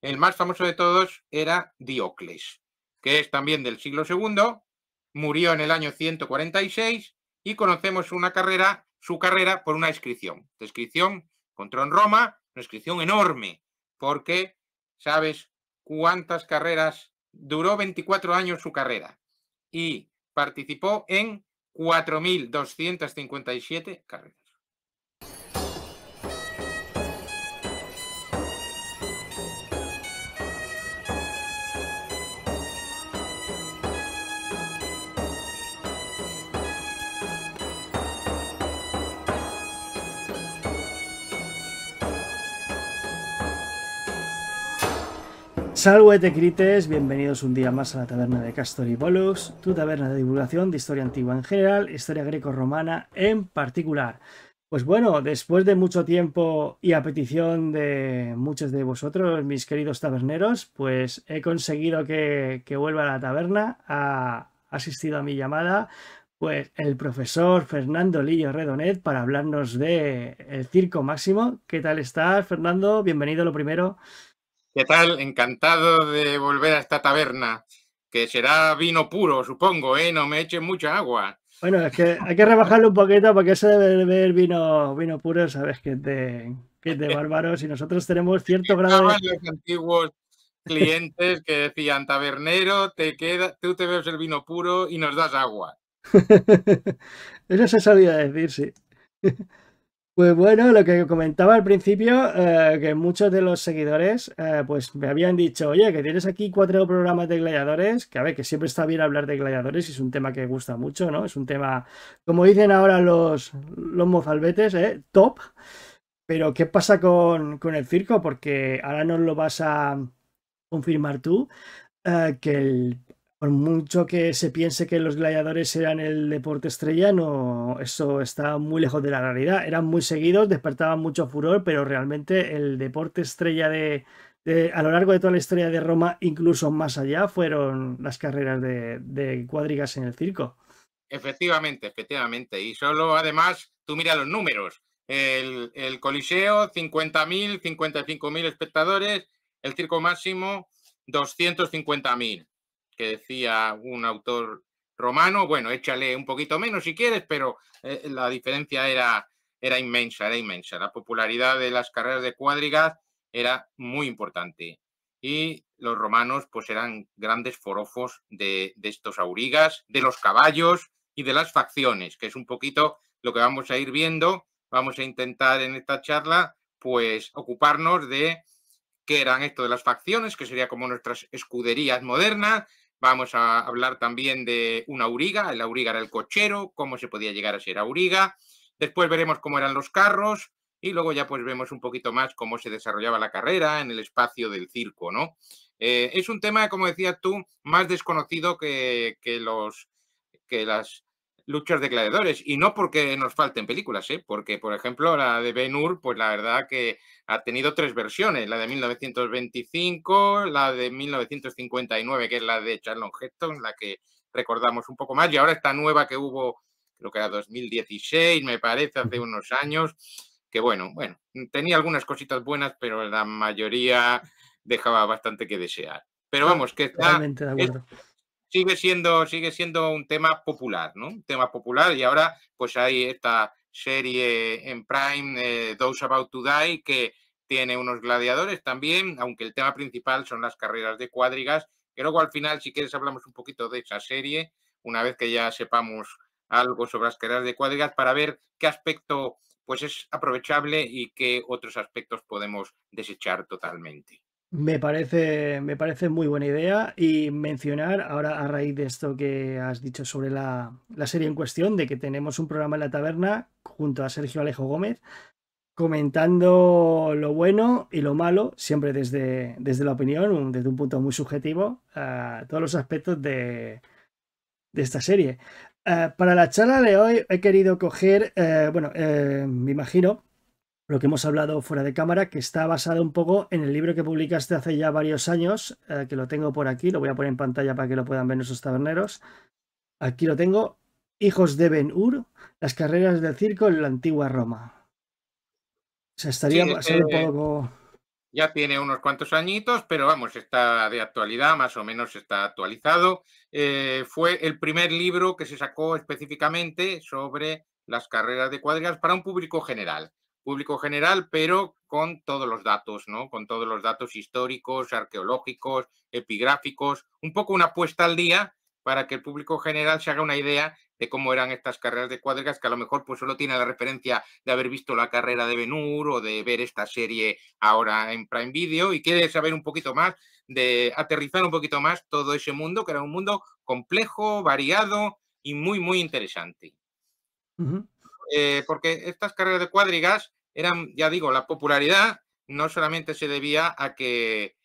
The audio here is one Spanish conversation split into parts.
El más famoso de todos era Diocles, que es también del siglo II, murió en el año 146 y conocemos su carrera por una inscripción. La inscripción encontró en Roma, una inscripción enorme, porque ¿sabes cuántas carreras? Duró 24 años su carrera y participó en 4.257 carreras. Salve Crites, bienvenidos un día más a la taberna de Castor y Bolus, tu taberna de divulgación de historia antigua en general, historia greco-romana en particular. Pues bueno, después de mucho tiempo y a petición de muchos de vosotros, mis queridos taberneros, pues he conseguido que vuelva a la taberna. Ha asistido a mi llamada pues el profesor Fernando Lillo Redonet para hablarnos de el Circo Máximo. ¿Qué tal estás, Fernando? Bienvenido lo primero. ¿Qué tal? Encantado de volver a esta taberna, que será vino puro, supongo, ¿eh? No me echen mucha agua. Bueno, es que hay que rebajarlo un poquito porque eso de beber vino puro, sabes que es de bárbaros y nosotros tenemos cierto grado Estaban de... los antiguos clientes que decían, tabernero, tú te bebes el vino puro y nos das agua. Eso se sabía decir, sí. Pues bueno, lo que comentaba al principio, que muchos de los seguidores pues me habían dicho, oye, que tienes aquí 4 programas de gladiadores, que a ver, que siempre está bien hablar de gladiadores y es un tema que gusta mucho, ¿no? Es un tema, como dicen ahora los mozalbetes, top. Pero ¿qué pasa con el circo? Porque ahora nos lo vas a confirmar tú, por mucho que se piense que los gladiadores eran el deporte estrella, no, eso está muy lejos de la realidad. Eran muy seguidos, despertaban mucho furor, pero realmente el deporte estrella a lo largo de toda la historia de Roma, incluso más allá, fueron las carreras de cuadrigas en el circo. Efectivamente, efectivamente. Y solo, además, tú mira los números. El Coliseo, 50.000, 55.000 espectadores. El Circo Máximo, 250.000, que decía un autor romano. Bueno, échale un poquito menos si quieres, pero la diferencia era inmensa, era inmensa. La popularidad de las carreras de cuadrigas era muy importante. Y los romanos pues eran grandes forofos de estos aurigas, de los caballos y de las facciones, que es un poquito lo que vamos a ir viendo. Vamos a intentar en esta charla pues ocuparnos de qué eran esto de las facciones, que sería como nuestras escuderías modernas. Vamos a hablar también de un auriga. El auriga era el cochero, cómo se podía llegar a ser auriga. Después veremos cómo eran los carros y luego ya pues vemos un poquito más cómo se desarrollaba la carrera en el espacio del circo, ¿no? Es un tema, como decías tú, más desconocido que las luchas de gladiadores. Y no porque nos falten películas, ¿eh? Porque, por ejemplo, la de Ben-Hur, pues la verdad que ha tenido 3 versiones, la de 1925, la de 1959, que es la de Charlton Heston, la que recordamos un poco más, y ahora esta nueva que hubo, creo que era 2016, me parece, hace unos años, que bueno, tenía algunas cositas buenas, pero la mayoría dejaba bastante que desear. Pero Ah, vamos, que totalmente de acuerdo. sigue siendo un tema popular, ¿no? Un tema popular y ahora pues hay esta serie en Prime, Those About to Die, que tiene unos gladiadores también, aunque el tema principal son las carreras de cuadrigas, que luego al final, si quieres, hablamos un poquito de esa serie, una vez que ya sepamos algo sobre las carreras de cuadrigas, para ver qué aspecto pues es aprovechable y qué otros aspectos podemos desechar totalmente. Me parece muy buena idea y mencionar ahora a raíz de esto que has dicho sobre la serie en cuestión, de que tenemos un programa en la taberna junto a Sergio Alejo Gómez comentando lo bueno y lo malo, siempre desde la opinión, desde un punto muy subjetivo, a todos los aspectos de esta serie. Para la charla de hoy he querido coger, me imagino lo que hemos hablado fuera de cámara, que está basado un poco en el libro que publicaste hace ya varios años, que lo tengo por aquí, lo voy a poner en pantalla para que lo puedan ver nuestros taberneros. Aquí lo tengo, Hijos de Ben-Hur, las carreras del circo en la antigua Roma. O sea, estaría Sí, basado un poco... ya tiene unos cuantos añitos, pero vamos, está de actualidad, más o menos está actualizado. Fue el primer libro que se sacó específicamente sobre las carreras de cuadrigas para un público general, pero con todos los datos, ¿no? Con todos los datos históricos, arqueológicos, epigráficos, un poco una puesta al día para que el público general se haga una idea de cómo eran estas carreras de cuadrigas, que a lo mejor pues solo tiene la referencia de haber visto la carrera de Ben-Hur o de ver esta serie ahora en Prime Video y quiere saber un poquito más, de aterrizar un poquito más todo ese mundo, que era un mundo complejo, variado y muy, muy interesante. Ujú, Porque estas carreras de cuadrigas eran, ya digo, la popularidad no solamente se debía a que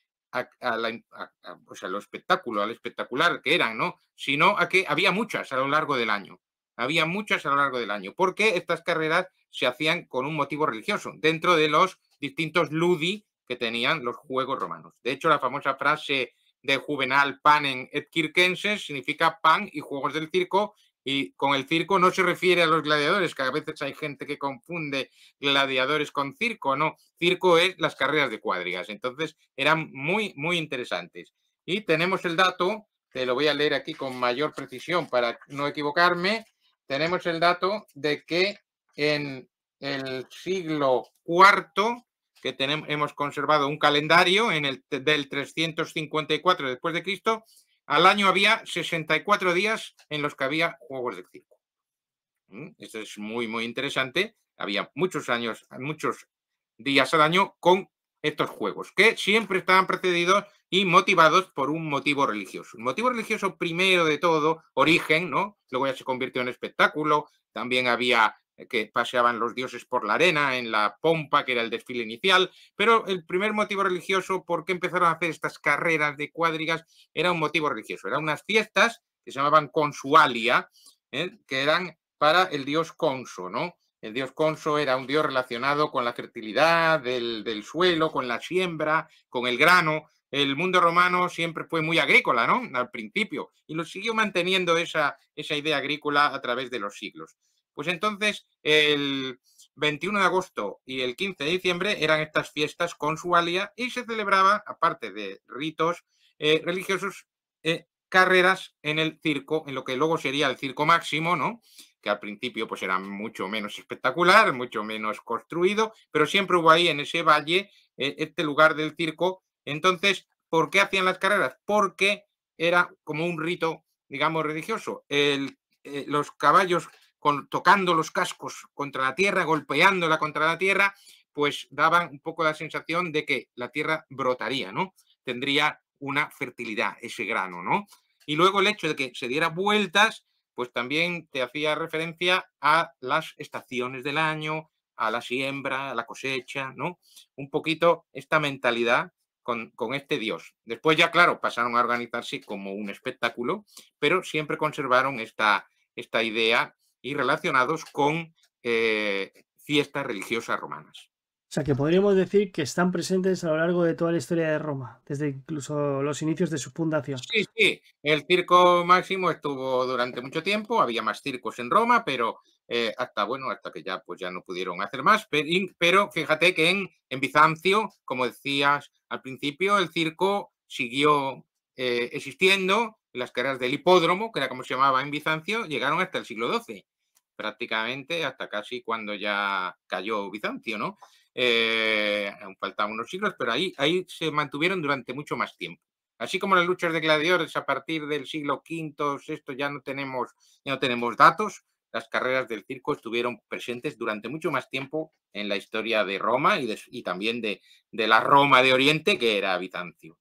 pues a lo espectáculo, al espectacular que eran, ¿no? Sino a que había muchas a lo largo del año. Había muchas a lo largo del año, porque estas carreras se hacían con un motivo religioso, dentro de los distintos ludi que tenían los juegos romanos. De hecho, la famosa frase de Juvenal panem et circenses significa pan y juegos del circo, y con el circo no se refiere a los gladiadores, que a veces hay gente que confunde gladiadores con circo, no. Circo es las carreras de cuadrigas. Entonces eran muy, muy interesantes. Y tenemos el dato, te lo voy a leer aquí con mayor precisión para no equivocarme. Tenemos el dato de que en el siglo IV, que hemos conservado un calendario del 354 después de Cristo, al año había 64 días en los que había juegos de circo. Esto es muy, muy interesante. Había muchos años, muchos días al año con estos juegos, que siempre estaban precedidos y motivados por un motivo religioso. Un motivo religioso primero de todo, origen, ¿no? Luego ya se convirtió en espectáculo. También había que paseaban los dioses por la arena en la pompa, que era el desfile inicial, pero el primer motivo religioso, por qué empezaron a hacer estas carreras de cuadrigas, era un motivo religioso. Eran unas fiestas que se llamaban consualia, que eran para el dios Conso, ¿no? El dios Conso era un dios relacionado con la fertilidad del suelo, con la siembra, con el grano. El mundo romano siempre fue muy agrícola, ¿no? Al principio, y lo siguió manteniendo esa idea agrícola a través de los siglos. Pues entonces, el 21 de agosto y el 15 de diciembre eran estas fiestas consualia y se celebraba, aparte de ritos religiosos, carreras en el circo, en lo que luego sería el circo máximo, ¿no? Que al principio pues era mucho menos espectacular, mucho menos construido, pero siempre hubo ahí en ese valle este lugar del circo. Entonces, ¿por qué hacían las carreras? Porque era como un rito, digamos, religioso. Los caballos tocando los cascos contra la tierra, golpeándola contra la tierra, pues daban un poco la sensación de que la tierra brotaría, ¿no? Tendría una fertilidad ese grano, ¿no? Y luego el hecho de que se diera vueltas, pues también te hacía referencia a las estaciones del año, a la siembra, a la cosecha, ¿no? Un poquito esta mentalidad con este dios. Después ya, claro, pasaron a organizarse como un espectáculo, pero siempre conservaron esta idea y relacionados con fiestas religiosas romanas. O sea, que podríamos decir que están presentes a lo largo de toda la historia de Roma, desde incluso los inicios de su fundación. Sí, sí, el circo máximo estuvo durante mucho tiempo, había más circos en Roma, pero hasta, bueno, hasta que ya, pues ya no pudieron hacer más, pero fíjate que en Bizancio, como decías al principio, el circo siguió existiendo, las carreras del hipódromo, que era como se llamaba en Bizancio, llegaron hasta el siglo XII, prácticamente hasta casi cuando ya cayó Bizancio, ¿no? Aún faltaban unos siglos, pero ahí se mantuvieron durante mucho más tiempo. Así como las luchas de gladiadores a partir del siglo V, sexto ya no tenemos datos, las carreras del circo estuvieron presentes durante mucho más tiempo en la historia de Roma y también de la Roma de Oriente, que era Bizancio.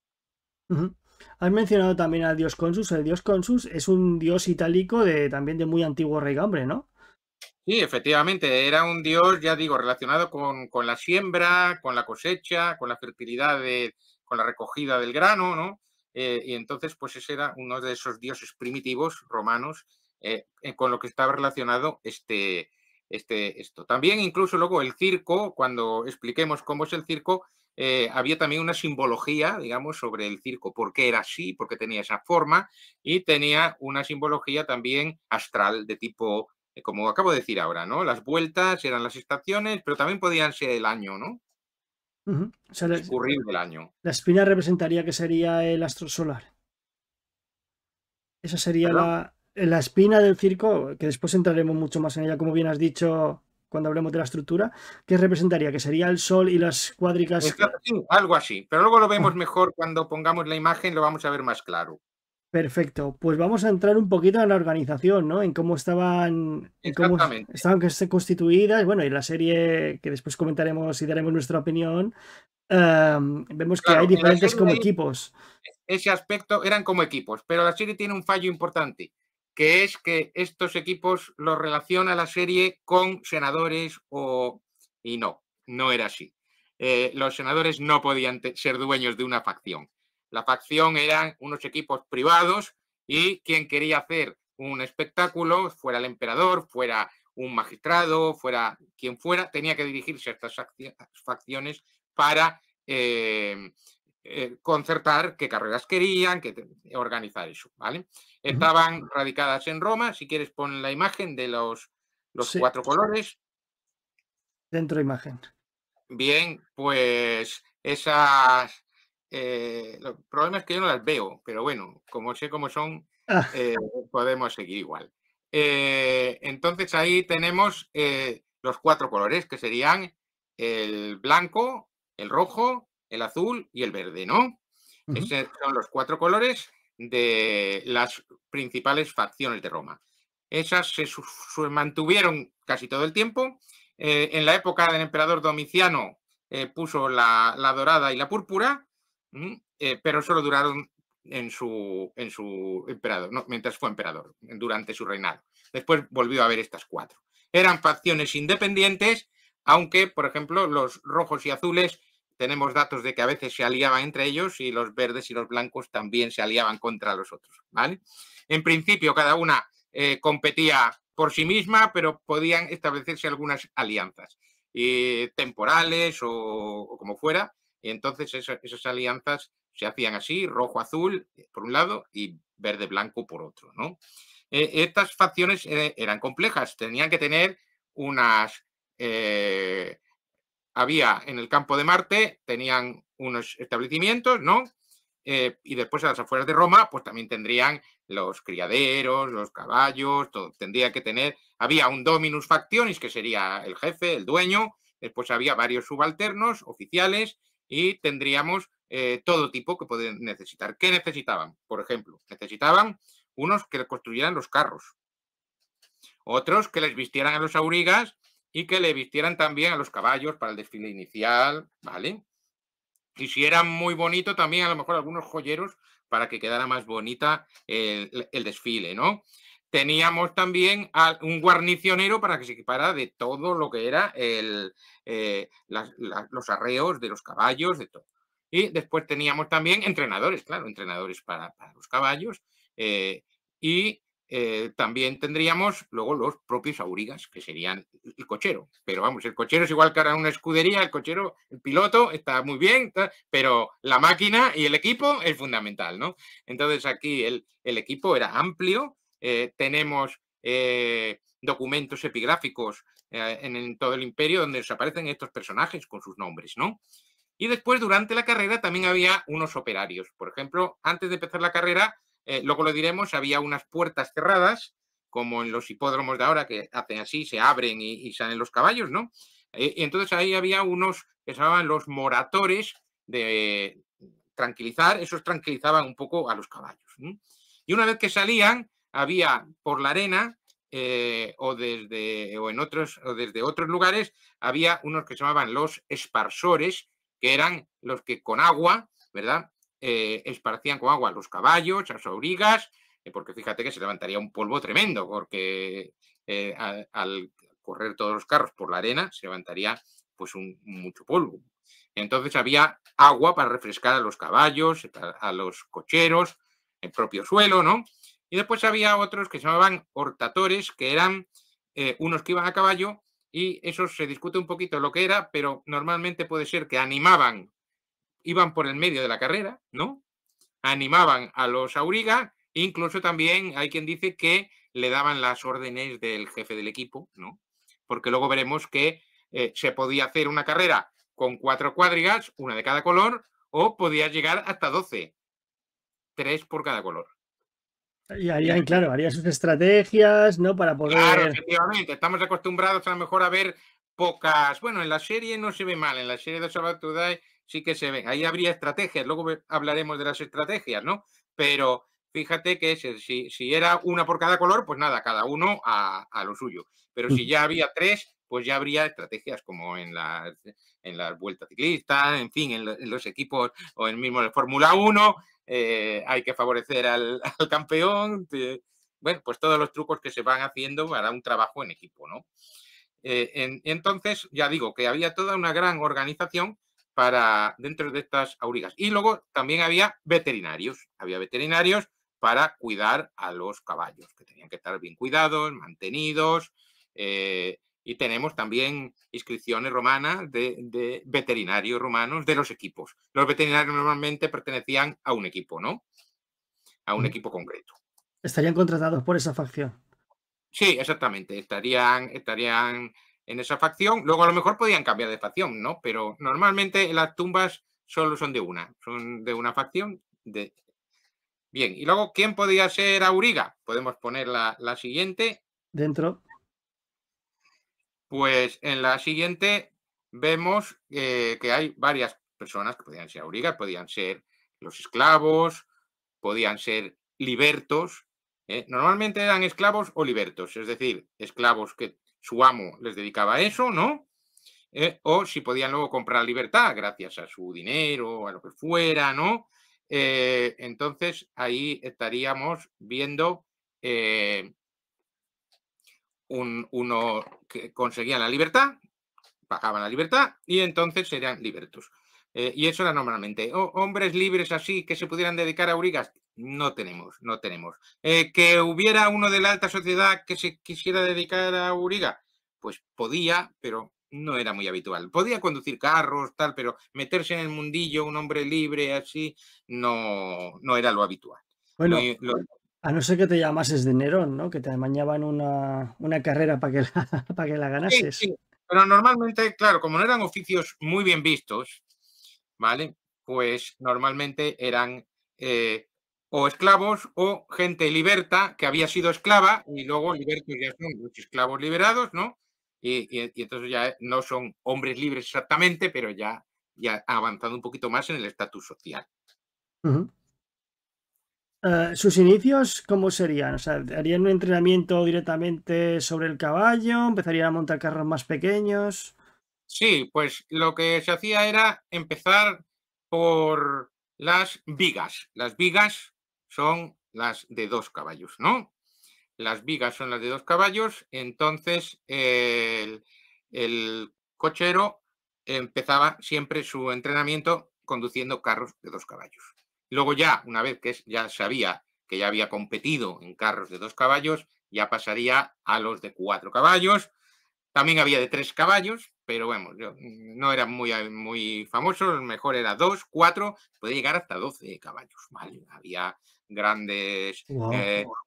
Ujú. Has mencionado también al dios Consus. El dios Consus es un dios itálico también de muy antiguo raigambre, ¿no? Sí, efectivamente, era un dios, ya digo, relacionado con la siembra, con la cosecha, con la fertilidad, con la recogida del grano, ¿no? Y entonces, pues ese era uno de esos dioses primitivos romanos con lo que estaba relacionado esto. También incluso luego el circo, cuando expliquemos cómo es el circo, había también una simbología, digamos, sobre el circo, por qué era así, por qué tenía esa forma, y tenía una simbología también astral de tipo como acabo de decir ahora, ¿no? Las vueltas eran las estaciones, pero también podían ser el año, ¿no? Ujú. O sea, discurrir del año. la espina representaría que sería el astro solar. Esa sería ¿Perdón? la espina del circo, que después entraremos mucho más en ella, como bien has dicho, cuando hablemos de la estructura. ¿Qué representaría? Que sería el sol y las cuádricas. Sí, algo así, pero luego lo vemos Ah, mejor cuando pongamos la imagen, lo vamos a ver más claro. perfecto. Pues vamos a entrar un poquito en la organización, ¿no? En cómo Exactamente. estaban constituidas. Bueno, y la serie que después comentaremos y daremos nuestra opinión. Vemos que hay Claro, en la diferentes serie como ahí, equipos. ese aspecto eran como equipos, pero la serie tiene un fallo importante, que es que estos equipos los relaciona la serie con senadores y no, no era así. Los senadores no podían ser dueños de una facción. La facción eran unos equipos privados y quien quería hacer un espectáculo, fuera el emperador, fuera un magistrado, fuera quien fuera, tenía que dirigirse a estas facciones para concertar qué carreras querían, organizar eso, ¿vale? Ujú. Estaban radicadas en Roma, si quieres pon la imagen de los Sí, cuatro colores. dentro de imagen. Bien, pues esas, el problema es que yo no las veo, pero bueno, como sé cómo son, Ah, eh, podemos seguir igual. Entonces ahí tenemos los cuatro colores, que serían el blanco, el rojo, el azul y el verde, ¿no? ujú. Esos son los cuatro colores de las principales facciones de Roma. Esas se mantuvieron casi todo el tiempo. En la época del emperador Domiciano puso la dorada y la púrpura, pero solo duraron en su emperador, no, mientras fue emperador, durante su reinado. Después volvió a haber estas cuatro. Eran facciones independientes, aunque, por ejemplo, los rojos y azules tenemos datos de que a veces se aliaban entre ellos y los verdes y los blancos también se aliaban contra los otros, ¿vale? En principio, cada una competía por sí misma, pero podían establecerse algunas alianzas temporales o como fuera, y entonces esas alianzas se hacían así, rojo-azul por un lado y verde-blanco por otro, ¿no? Estas facciones eran complejas, tenían que tener unas había en el campo de Marte, tenían unos establecimientos, ¿no? Y después a las afueras de Roma, pues también tendrían los criaderos, los caballos, todo. Tendría que tener, había un dominus factionis, que sería el jefe, el dueño, después había varios subalternos, oficiales, y tendríamos todo tipo que pueden necesitar. ¿Qué necesitaban? Por ejemplo, necesitaban unos que construyeran los carros, otros que les vistieran a los aurigas y que le vistieran también a los caballos para el desfile inicial, ¿vale? Y si era muy bonito, también a lo mejor algunos joyeros para que quedara más bonita el desfile, ¿no? Teníamos también un guarnicionero para que se equipara de todo lo que era los arreos de los caballos, de todo. Y después teníamos también entrenadores, claro, entrenadores para los caballos. eh, y también tendríamos luego los propios aurigas, que serían el cochero. Pero vamos, el cochero es igual que ahora en una escudería, el cochero, el piloto está muy bien, pero la máquina y el equipo es fundamental, ¿no? Entonces aquí el equipo era amplio, tenemos documentos epigráficos en todo el imperio donde os aparecen estos personajes con sus nombres, ¿no? Y después, durante la carrera, también había unos operarios. Por ejemplo, antes de empezar la carrera, luego lo diremos, había unas puertas cerradas, como en los hipódromos de ahora, que hacen así, se abren y salen los caballos, ¿no? Y entonces ahí había unos que se llamaban los moratores de tranquilizar, esos tranquilizaban un poco a los caballos, ¿no? Y una vez que salían, había por la arena o desde otros lugares, había unos que se llamaban los esparsores, que eran los que con agua, ¿verdad? Esparcían con agua a los caballos, a las aurigas, porque fíjate que se levantaría un polvo tremendo, porque al correr todos los carros por la arena se levantaría pues mucho polvo. Entonces había agua para refrescar a los caballos, a los cocheros, el propio suelo, ¿no? Y después había otros que se llamaban hortatores, que eran unos que iban a caballo y eso se discute un poquito lo que era, pero normalmente puede ser que animaban, iban por el medio de la carrera, ¿no? Animaban a los auriga, e incluso también hay quien dice que le daban las órdenes del jefe del equipo, ¿no? Porque luego veremos que se podía hacer una carrera con 4 cuadrigas, una de cada color, o podías llegar hasta 12, 3 por cada color. Y harían, claro, harían sus estrategias, ¿no? Para Claro, poder. efectivamente, estamos acostumbrados a lo mejor a ver pocas, bueno, en la serie no se ve mal, en la serie de Sabbath to Die sí que se ven, ahí habría estrategias, luego hablaremos de las estrategias, ¿no? Pero fíjate que si era una por cada color, pues nada, cada uno a lo suyo. Pero si ya había 3, pues ya habría estrategias como en las vueltas ciclistas, en fin, en los equipos o en mismo el Fórmula 1, hay que favorecer al, al campeón. Bueno, pues todos los trucos que se van haciendo para un trabajo en equipo, ¿no? Entonces, ya digo que había toda una gran organización para dentro de estas aurigas. Y luego también había veterinarios para cuidar a los caballos, que tenían que estar bien cuidados, mantenidos. Y tenemos también inscripciones romanas de veterinarios romanos de los equipos. Los veterinarios normalmente pertenecían a un equipo, ¿no? A un equipo concreto. Estarían contratados por esa facción. Sí, exactamente. Estarían en esa facción. Luego a lo mejor podían cambiar de facción, ¿no? Pero normalmente las tumbas solo son de una facción. Bien, y luego, ¿quién podía ser Auriga? Podemos poner la siguiente. Dentro. Pues en la siguiente vemos que hay varias personas que podían ser Auriga, podían ser los esclavos, podían ser libertos. Normalmente eran esclavos o libertos, es decir, esclavos que su amo les dedicaba a eso, ¿no? O si podían luego comprar libertad gracias a su dinero o a lo que fuera, ¿no? Entonces ahí estaríamos viendo uno que conseguían la libertad, pagaban la libertad y entonces serían libertos. Y eso era normalmente. Hombres libres así que se pudieran dedicar a aurigas, no tenemos, no tenemos. Que hubiera uno de la alta sociedad que se quisiera dedicar a auriga, pues podía, pero no era muy habitual. Podía conducir carros, tal, pero meterse en el mundillo, un hombre libre así, no era lo habitual. Lo, Bueno, lo, a no ser que te llamases de Nerón, ¿no? Que te amañaban una carrera para que la, para que la sí, ganases. sí, pero normalmente, claro, como no eran oficios muy bien vistos, ¿vale? Pues normalmente eran o esclavos o gente liberta que había sido esclava y luego libertos ya son los esclavos liberados, ¿no? Y entonces ya no son hombres libres exactamente, pero ya ha avanzado un poquito más en el estatus social. Ujú. ¿Sus inicios cómo serían? O sea, ¿harían un entrenamiento directamente sobre el caballo? ¿Empezarían a montar carros más pequeños? Sí, pues lo que se hacía era empezar por las vigas. Las vigas son las de 2 caballos, ¿no? Las vigas son las de 2 caballos, entonces el cochero empezaba siempre su entrenamiento conduciendo carros de 2 caballos. Luego ya, una vez que ya sabía que ya había competido en carros de 2 caballos, ya pasaría a los de 4 caballos. También había de 3 caballos, pero bueno, no era muy famoso, el mejor era 2, 4, podía llegar hasta 12 caballos, ¿vale? Había grandes, Wow.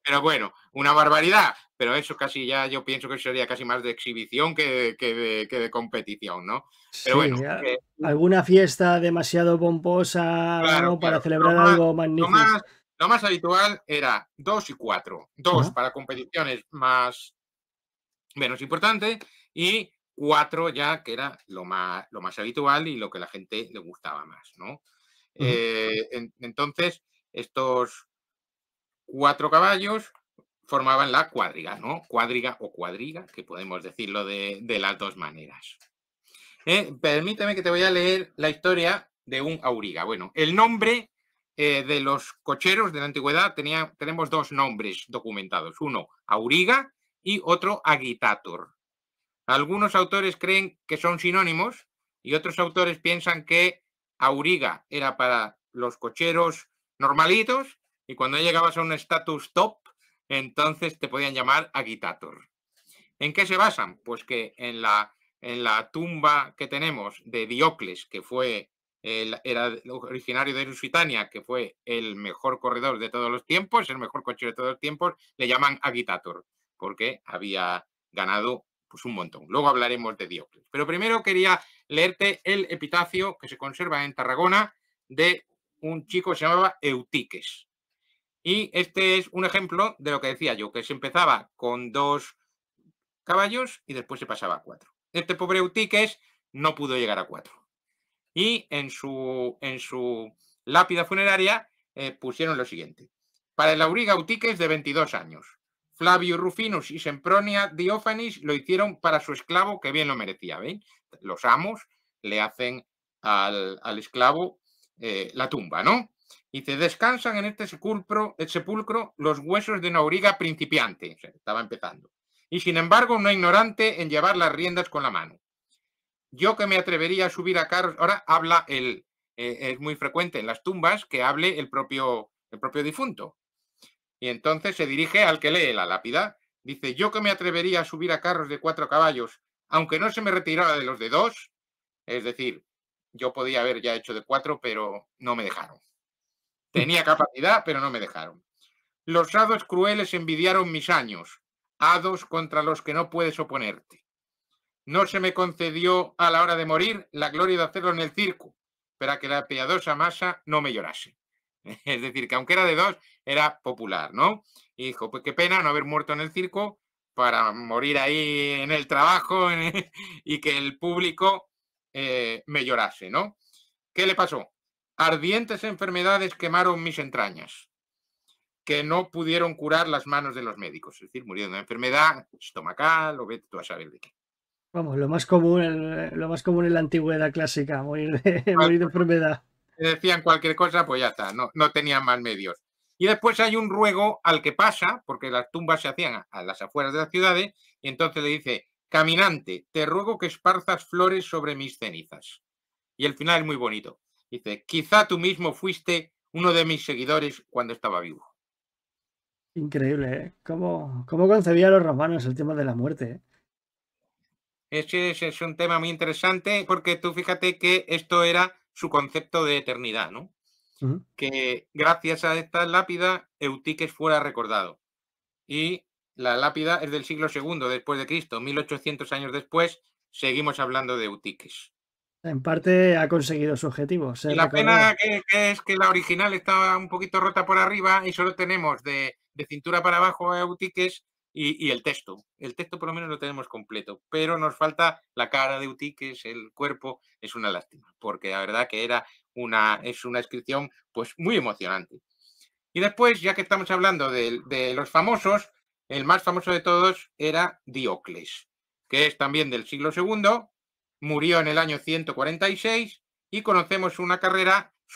pero bueno, una barbaridad, pero eso casi ya yo pienso que sería casi más de exhibición que de competición, ¿no? Pero bueno, Sí, alguna fiesta demasiado pomposa, claro, ¿no? Para claro, celebrar algo lo magnífico. más, lo más habitual era 2 y 4, 2 Ajá. para competiciones más menos importante y 4 ya que era lo más habitual y lo que la gente le gustaba más, ¿no? Ujú. Entonces, estos 4 caballos formaban la cuadriga, ¿no? Cuadriga o cuadriga, que podemos decirlo de las dos maneras. Permíteme que te voy a leer la historia de un auriga. Bueno, el nombre de los cocheros de la antigüedad tenemos dos nombres documentados. Uno, auriga, y otro, agitator. Algunos autores creen que son sinónimos y otros autores piensan que auriga era para los cocheros normalitos y cuando llegabas a un estatus top, entonces te podían llamar agitator. ¿En qué se basan? Pues que en la tumba que tenemos de Diocles, que era originario de Lusitania, que fue el mejor corredor de todos los tiempos, el mejor cochero de todos los tiempos, le llaman agitator, porque había ganado pues un montón. Luego hablaremos de Diocles. Pero primero quería leerte el epitafio que se conserva en Tarragona de un chico que se llamaba Eutiques. Y este es un ejemplo de lo que decía yo, que se empezaba con 2 caballos y después se pasaba a 4. Este pobre Eutiques no pudo llegar a 4. Y en su lápida funeraria pusieron lo siguiente. Para el auriga Eutiques de 22 años. Flavio Rufinus y Sempronia Diófanis lo hicieron para su esclavo, que bien lo merecía. ¿Veis? Los amos le hacen al esclavo la tumba, ¿no? Y dice, descansan en este sepulcro los huesos de una auriga principiante. O sea, estaba empezando. Y sin embargo, no ignorante en llevar las riendas con la mano. Yo que me atrevería a subir a carros. Ahora habla es muy frecuente en las tumbas que hable el propio difunto. Y entonces se dirige al que lee la lápida. Dice, yo que me atrevería a subir a carros de 4 caballos, aunque no se me retirara de los de 2, es decir, yo podía haber ya hecho de 4, pero no me dejaron. Tenía capacidad, pero no me dejaron. Los hados crueles envidiaron mis años, hados contra los que no puedes oponerte. No se me concedió a la hora de morir la gloria de hacerlo en el circo, para que la piadosa masa no me llorase. Es decir, que aunque era de 2, era popular, ¿no? Y dijo, pues qué pena no haber muerto en el circo para morir ahí en el trabajo y que el público me llorase, ¿no? ¿Qué le pasó? Ardientes enfermedades quemaron mis entrañas, que no pudieron curar las manos de los médicos. Es decir, murió de una enfermedad estomacal o vete tú a saber de qué. Vamos, lo más común en la antigüedad clásica, morir de enfermedad. Decían cualquier cosa, pues ya está, no tenían más medios. Y después hay un ruego al que pasa, porque las tumbas se hacían a las afueras de las ciudades, y entonces le dice, caminante, te ruego que esparzas flores sobre mis cenizas. Y el final es muy bonito. Dice, quizá tú mismo fuiste uno de mis seguidores cuando estaba vivo. Increíble, ¿eh? ¿Cómo concebían los romanos el tema de la muerte? Ese es un tema muy interesante porque tú fíjate que esto era su concepto de eternidad, ¿no? Que gracias a esta lápida Eutiques fuera recordado. Y la lápida es del siglo II después de Cristo, 1800 años después, seguimos hablando de Eutiques. En parte ha conseguido su objetivo, Y ser la recordado. pena que es que la original estaba un poquito rota por arriba y solo tenemos de cintura para abajo a Eutiques y el texto. El texto por lo menos lo tenemos completo, pero nos falta la cara de Eutiques, el cuerpo. Es una lástima, porque la verdad que es una inscripción pues muy emocionante. Y después, ya que estamos hablando de los famosos, el más famoso de todos era Diocles, que es también del siglo II, murió en el año 146 y conocemos su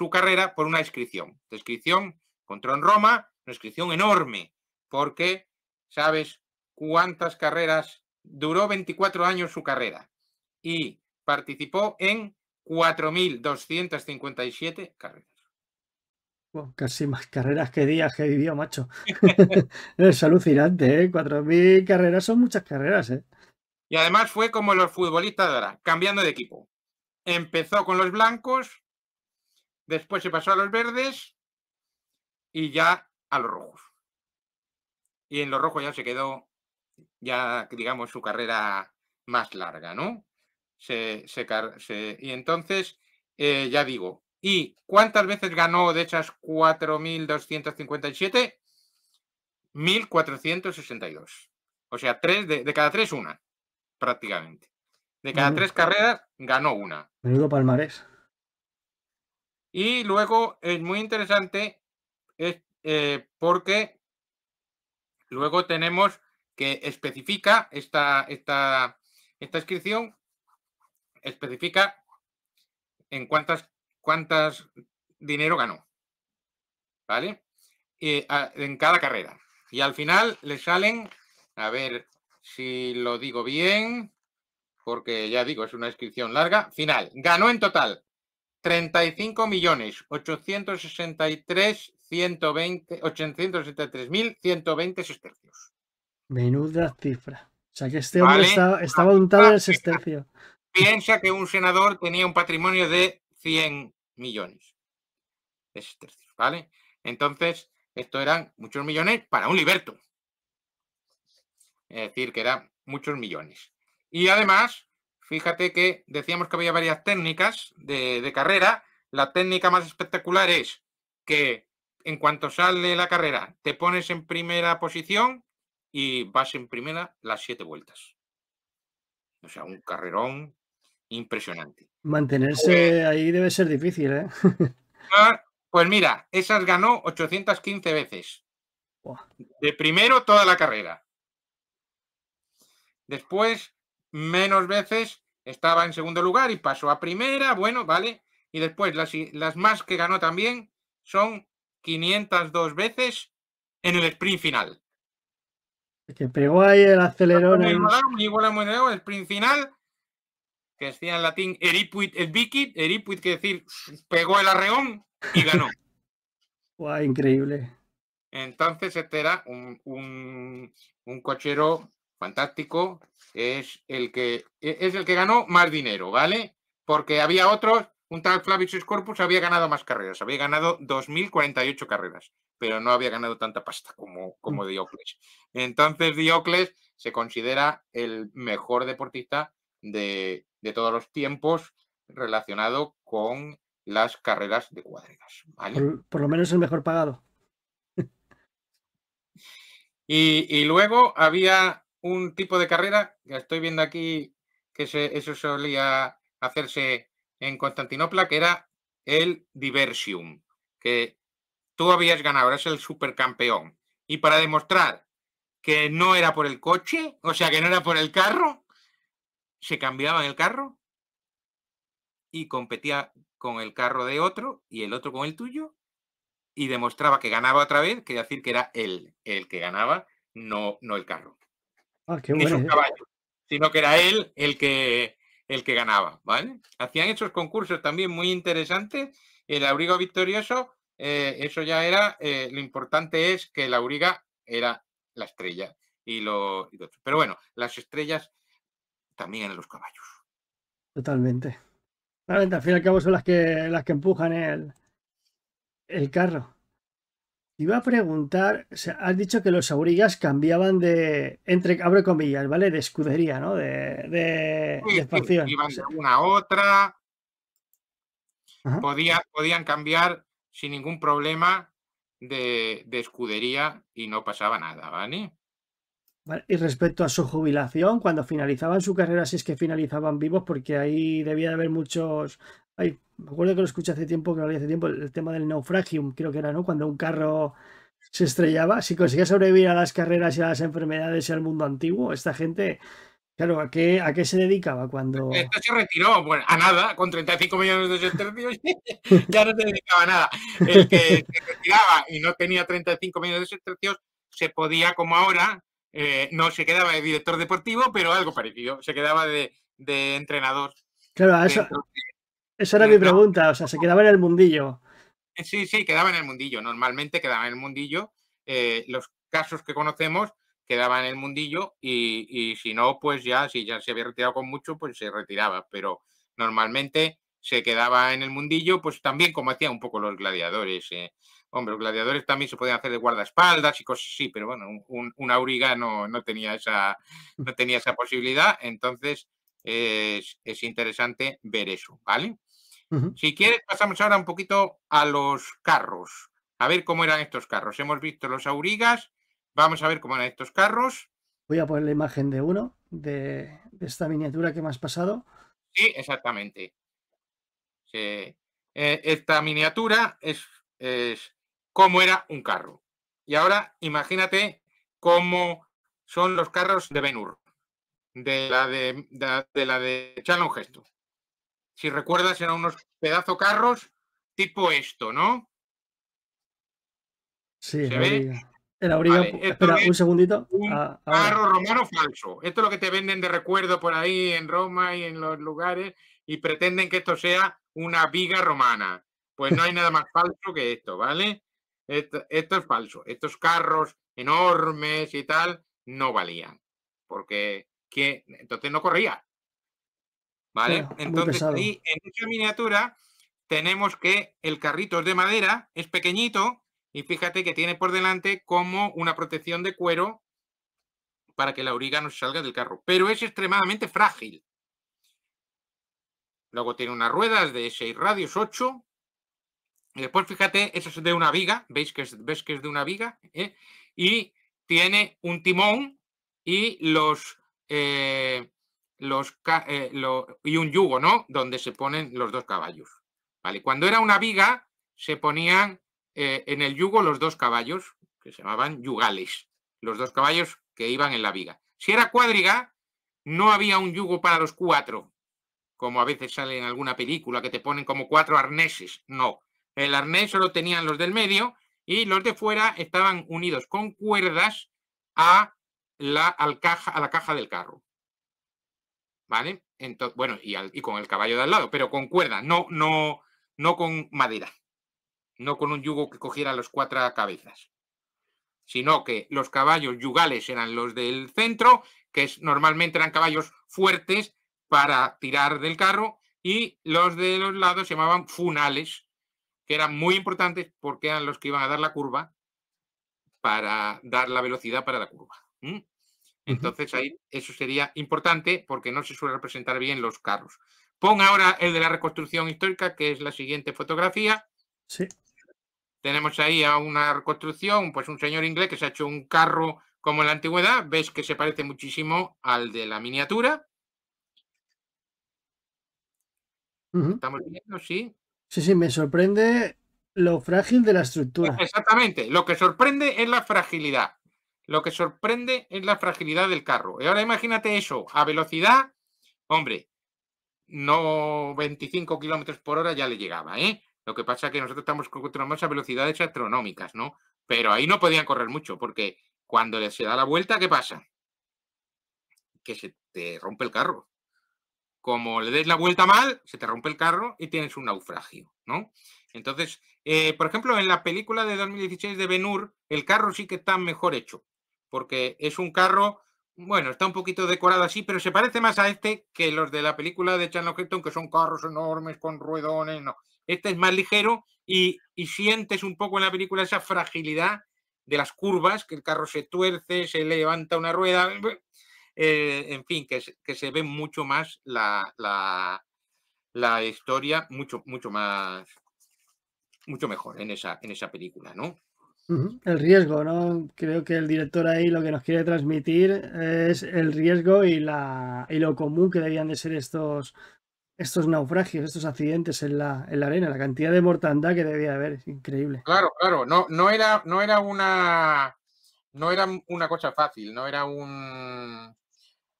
carrera por una inscripción. La inscripción encontró en Roma, una inscripción enorme, porque ¿sabes cuántas carreras? Duró 24 años su carrera y participó en 4.257 carreras. Bueno, casi más carreras que días que vivió, macho. Es alucinante, ¿eh? 4.000 carreras son muchas carreras, ¿eh? Y además fue como los futbolistas de ahora, cambiando de equipo. Empezó con los blancos, después se pasó a los verdes y ya a los rojos. Y en los rojos ya se quedó, ya digamos, su carrera más larga, ¿no? Y entonces, ya digo, ¿y cuántas veces ganó de esas 4.257? 1.462. O sea, de cada 3, una, prácticamente. De cada 3 carreras, ganó una. Menudo palmarés. Y luego es muy interesante porque luego tenemos que especifica esta inscripción, especifica en cuántas dinero ganó, ¿vale? En cada carrera. Y al final le salen, a ver si lo digo bien, porque ya digo, es una inscripción larga. Final, ganó en total 35.863.120 sestercios. Menuda cifra. O sea que este hombre Vale. estaba untado en el sestercio. Piensa que un senador tenía un patrimonio de 100 millones de sestercios, ¿vale? Entonces, esto eran muchos millones para un liberto. Es decir, que eran muchos millones. Y además, fíjate que decíamos que había varias técnicas de carrera. La técnica más espectacular es que en cuanto sale la carrera, te pones en primera posición y vas en primera las 7 vueltas. O sea, un carrerón impresionante. Pues, Mantenerse ahí debe ser difícil, ¿eh? pues mira, esas ganó 815 veces. Buah, De primero toda la carrera. Después, menos veces, estaba en segundo lugar y pasó a primera, bueno, vale. Y después, las más que ganó también son 502 veces en el sprint final. que pegó ahí el acelerón Muy en... igual, muy el sprint final, que decía en latín eripuit el bicit, eripuit quiere decir pegó el arreón y ganó. Buah, increíble. Entonces, este era un cochero fantástico. Es el que ganó más dinero, ¿vale? Porque había otros, un tal Flavius Corpus había ganado más carreras, había ganado 2048 carreras, pero no había ganado tanta pasta como Diocles. Entonces, Diocles se considera el mejor deportista de todos los tiempos relacionado con las carreras de cuadrigas, ¿vale? Por lo menos el mejor pagado. Y luego había un tipo de carrera, que estoy viendo aquí, que eso solía hacerse en Constantinopla, que era el Diversium, que tú habías ganado, eras el supercampeón. Y para demostrar que no era por el coche, o sea, que no era por el carro, se cambiaba el carro y competía con el carro de otro y el otro con el tuyo y demostraba que ganaba otra vez, quería decir que era él el que ganaba, no el carro. Ah, qué Ni buena sus idea. caballos, sino que era él el que ganaba, ¿vale? Hacían esos concursos también muy interesantes. El auriga victorioso, eso ya era, lo importante es que el auriga era la estrella pero bueno, las estrellas también en los caballos. Totalmente. Realmente, al fin y al cabo son las que empujan el carro. Te iba a preguntar, o sea, has dicho que los aurigas cambiaban entre, abre comillas, ¿vale? De escudería, ¿no? De Sí, sí, facción. O iban de sea, una a otra, ajá. podían cambiar sin ningún problema de escudería y no pasaba nada, ¿vale? Vale, y respecto a su jubilación, cuando finalizaban su carrera, si es que finalizaban vivos, porque ahí debía de haber muchos. Ay, me acuerdo que lo escuché hace tiempo, que lo leí hace tiempo, el tema del naufragium, creo que era, ¿no? Cuando un carro se estrellaba, si conseguía sobrevivir a las carreras y a las enfermedades y al mundo antiguo, esta gente, claro, ¿a qué se dedicaba cuando? Este se retiró, bueno, a nada, con 35 millones de sestercios, ya no se dedicaba a nada. El que se retiraba y no tenía 35 millones de sestercios, se podía, como ahora, no se quedaba de director deportivo, pero algo parecido, se quedaba de entrenador Claro, dentro. esa era mi No, pregunta, o sea, se quedaba en el mundillo. sí, sí, quedaba en el mundillo, normalmente quedaba en el mundillo. Los casos que conocemos quedaban en el mundillo y si no, pues ya, si ya se había retirado con mucho, pues se retiraba, pero normalmente se quedaba en el mundillo, pues también como hacían un poco los gladiadores. Hombre, los gladiadores también se podían hacer de guardaespaldas y cosas así, pero bueno, un auriga no tenía esa posibilidad, entonces es interesante ver eso, ¿vale? Ujú. Si quieres, pasamos ahora un poquito a los carros. A ver cómo eran estos carros. Hemos visto los aurigas. Vamos a ver cómo eran estos carros. Voy a poner la imagen de uno, de esta miniatura que me has pasado. Sí, exactamente. Sí. Esta miniatura es cómo era un carro. Y ahora imagínate cómo son los carros de Ben-Hur, de Charlton Heston. Si recuerdas, eran unos pedazo carros tipo esto, ¿no? Sí, ¿Se ve? el abrigo. Vale, esto Espera, un es segundito. un Ah, ahora. carro romano falso. Esto es lo que te venden de recuerdo por ahí en Roma y en los lugares y pretenden que esto sea una viga romana. Pues no hay nada más falso que esto, ¿vale? Esto es falso. Estos carros enormes y tal no valían. Porque entonces no corría, ¿vale? Claro, muy Entonces pesado. ahí en esa miniatura tenemos que el carrito es de madera, es pequeñito y fíjate que tiene por delante como una protección de cuero para que la auriga no se salga del carro, pero es extremadamente frágil. Luego tiene unas ruedas de 6 radios, 8. Y después, fíjate, eso es de una viga, ves que es de una viga, ¿eh? Y tiene un timón y y un yugo, ¿no? Donde se ponen los dos caballos. ¿Vale? Cuando era una viga, se ponían en el yugo los dos caballos, que se llamaban yugales, los dos caballos que iban en la viga. Si era cuadriga, no había un yugo para los 4, como a veces sale en alguna película, que te ponen como 4 arneses. No, el arnés solo tenían los del medio y los de fuera estaban unidos con cuerdas a la caja del carro. ¿Vale? Entonces, bueno, y con el caballo de al lado, pero con cuerda, no con madera, no con un yugo que cogiera las 4 cabezas, sino que los caballos yugales eran los del centro, que normalmente eran caballos fuertes para tirar del carro, y los de los lados se llamaban funales, que eran muy importantes porque eran los que iban a dar la curva para dar la velocidad para la curva. Entonces ahí eso sería importante porque no se suele representar bien los carros. Pon ahora el de la reconstrucción histórica, que es la siguiente fotografía. Sí. Tenemos ahí a una reconstrucción, pues un señor inglés que se ha hecho un carro como en la antigüedad. Ves que se parece muchísimo al de la miniatura. ¿Estamos viendo? Sí. Sí, sí, me sorprende lo frágil de la estructura. Exactamente. Lo que sorprende es la fragilidad. Lo que sorprende es la fragilidad del carro. Y ahora imagínate eso a velocidad. Hombre, no 25 kilómetros por hora ya le llegaba, ¿eh? Lo que pasa es que nosotros estamos acostumbrados a velocidades astronómicas, ¿no? Pero ahí no podían correr mucho, porque cuando se da la vuelta, ¿qué pasa? Que se te rompe el carro. Como le des la vuelta mal, se te rompe el carro y tienes un naufragio, ¿no? Entonces, por ejemplo, en la película de 2016 de Ben-Hur, el carro sí que está mejor hecho, porque es un carro, bueno, está un poquito decorado así, pero se parece más a este que los de la película de Charlton Heston, que son carros enormes con ruedones, no. Este es más ligero y sientes un poco en la película esa fragilidad de las curvas, que el carro se tuerce, se levanta una rueda, en fin, que se ve mucho más la historia, mucho mejor en esa película, ¿no? El riesgo, ¿no? Creo que el director ahí lo que nos quiere transmitir es el riesgo y lo común que debían de ser estos naufragios, estos accidentes en la arena, la cantidad de mortandad que debía haber, es increíble. Claro, claro, no era una cosa fácil,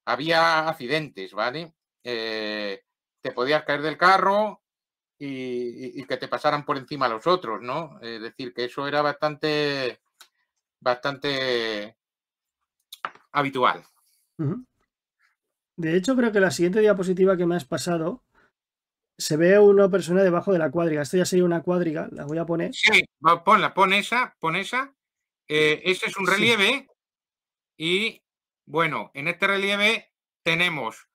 había accidentes, ¿vale? Te podías caer del carro y que te pasaran por encima los otros, ¿no? Es decir, que eso era bastante habitual. De hecho, creo que la siguiente diapositiva que me has pasado se ve una persona debajo de la cuadriga. Esto ya sería una cuadriga, la voy a poner. Sí, pon esa. Ese es un Sí. relieve y, bueno, en este relieve tenemos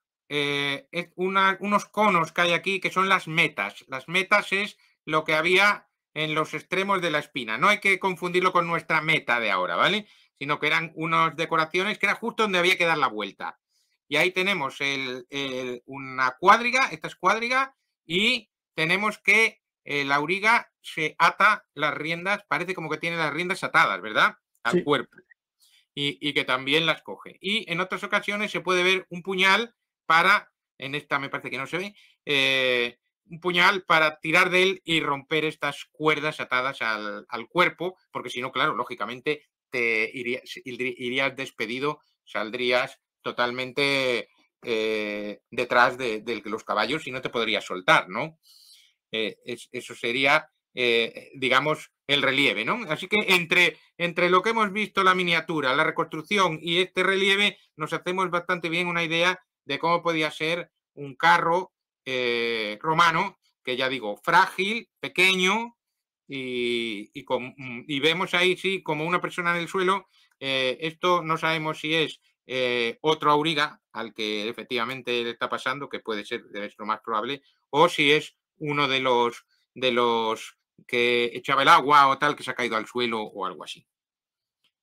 unos conos que hay aquí que son las metas. Las metas es lo que había en los extremos de la espina. No hay que confundirlo con nuestra meta de ahora, ¿vale? Sino que eran unas decoraciones que era justo donde había que dar la vuelta. Y ahí tenemos una cuadriga, esta es cuadriga, y tenemos que la auriga se ata las riendas, parece como que tiene las riendas atadas, ¿verdad? Al Sí. cuerpo. Y que también las coge. Y en otras ocasiones se puede ver un puñal para, en esta me parece que no se ve, un puñal para tirar de él y romper estas cuerdas atadas al cuerpo, porque si no, claro, lógicamente te irías despedido, saldrías totalmente detrás de los caballos y no te podrías soltar, ¿no? Eso sería, digamos, el relieve, ¿no? Así que entre lo que hemos visto, la miniatura, la reconstrucción y este relieve, nos hacemos bastante bien una idea de cómo podía ser un carro romano, que ya digo, frágil, pequeño, y vemos ahí, sí, como una persona en el suelo. Esto no sabemos si es otro auriga al que efectivamente le está pasando, que puede ser, es lo más probable, o si es uno de los que echaba el agua o tal, que se ha caído al suelo o algo así.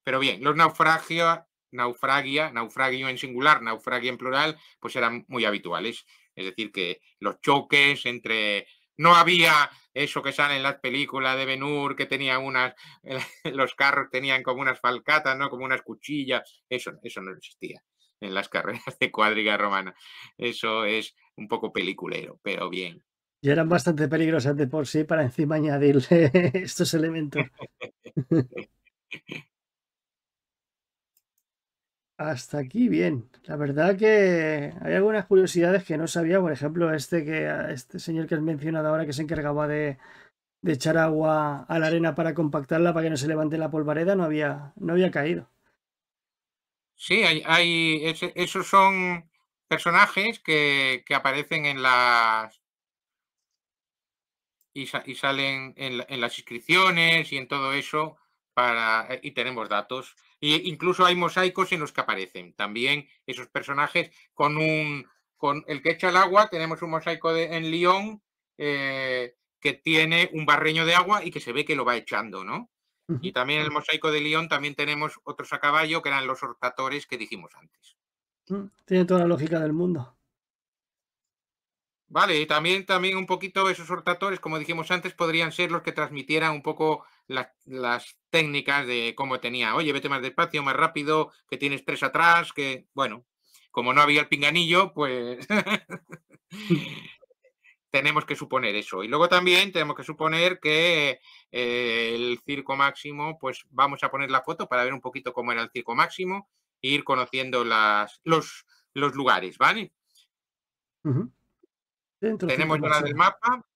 Pero bien, los naufragios naufragio en singular, naufragia en plural, pues eran muy habituales. Es decir, que los choques entre... No había eso que sale en las películas de Ben-Hur, que tenía unas... Los carros tenían como unas falcatas, ¿no? Como unas cuchillas. Eso no existía en las carreras de cuadriga romana. Eso es un poco peliculero, pero bien. Y eran bastante peligrosas de por sí para encima añadirle estos elementos. Hasta aquí bien. La verdad que hay algunas curiosidades que no sabía. Por ejemplo, este señor que has mencionado ahora que se encargaba de echar agua a la arena para compactarla para que no se levante la polvareda, no había caído. Sí, esos son personajes que aparecen en las y salen en las inscripciones y en todo eso y tenemos datos. Incluso hay mosaicos en los que aparecen también esos personajes con el que echa el agua. Tenemos un mosaico en Lyon que tiene un barreño de agua y que se ve que lo va echando, ¿no? Y Ujú. también en el mosaico de Lyon también tenemos otros a caballo que eran los hortatores que dijimos antes. Tiene toda la lógica del mundo. Vale, y también un poquito esos hortatores, como dijimos antes, podrían ser los que transmitieran un poco las técnicas de cómo tenía. Oye, vete más despacio, más rápido, que tienes tres atrás, que, bueno, como no había el pinganillo, pues tenemos que suponer eso. Y luego también tenemos que suponer que el Circo Máximo, pues vamos a poner la foto para ver un poquito cómo era el Circo Máximo e ir conociendo los lugares, ¿vale? Ujú. Dentro Circo Tenemos ya la del Máximo. mapa.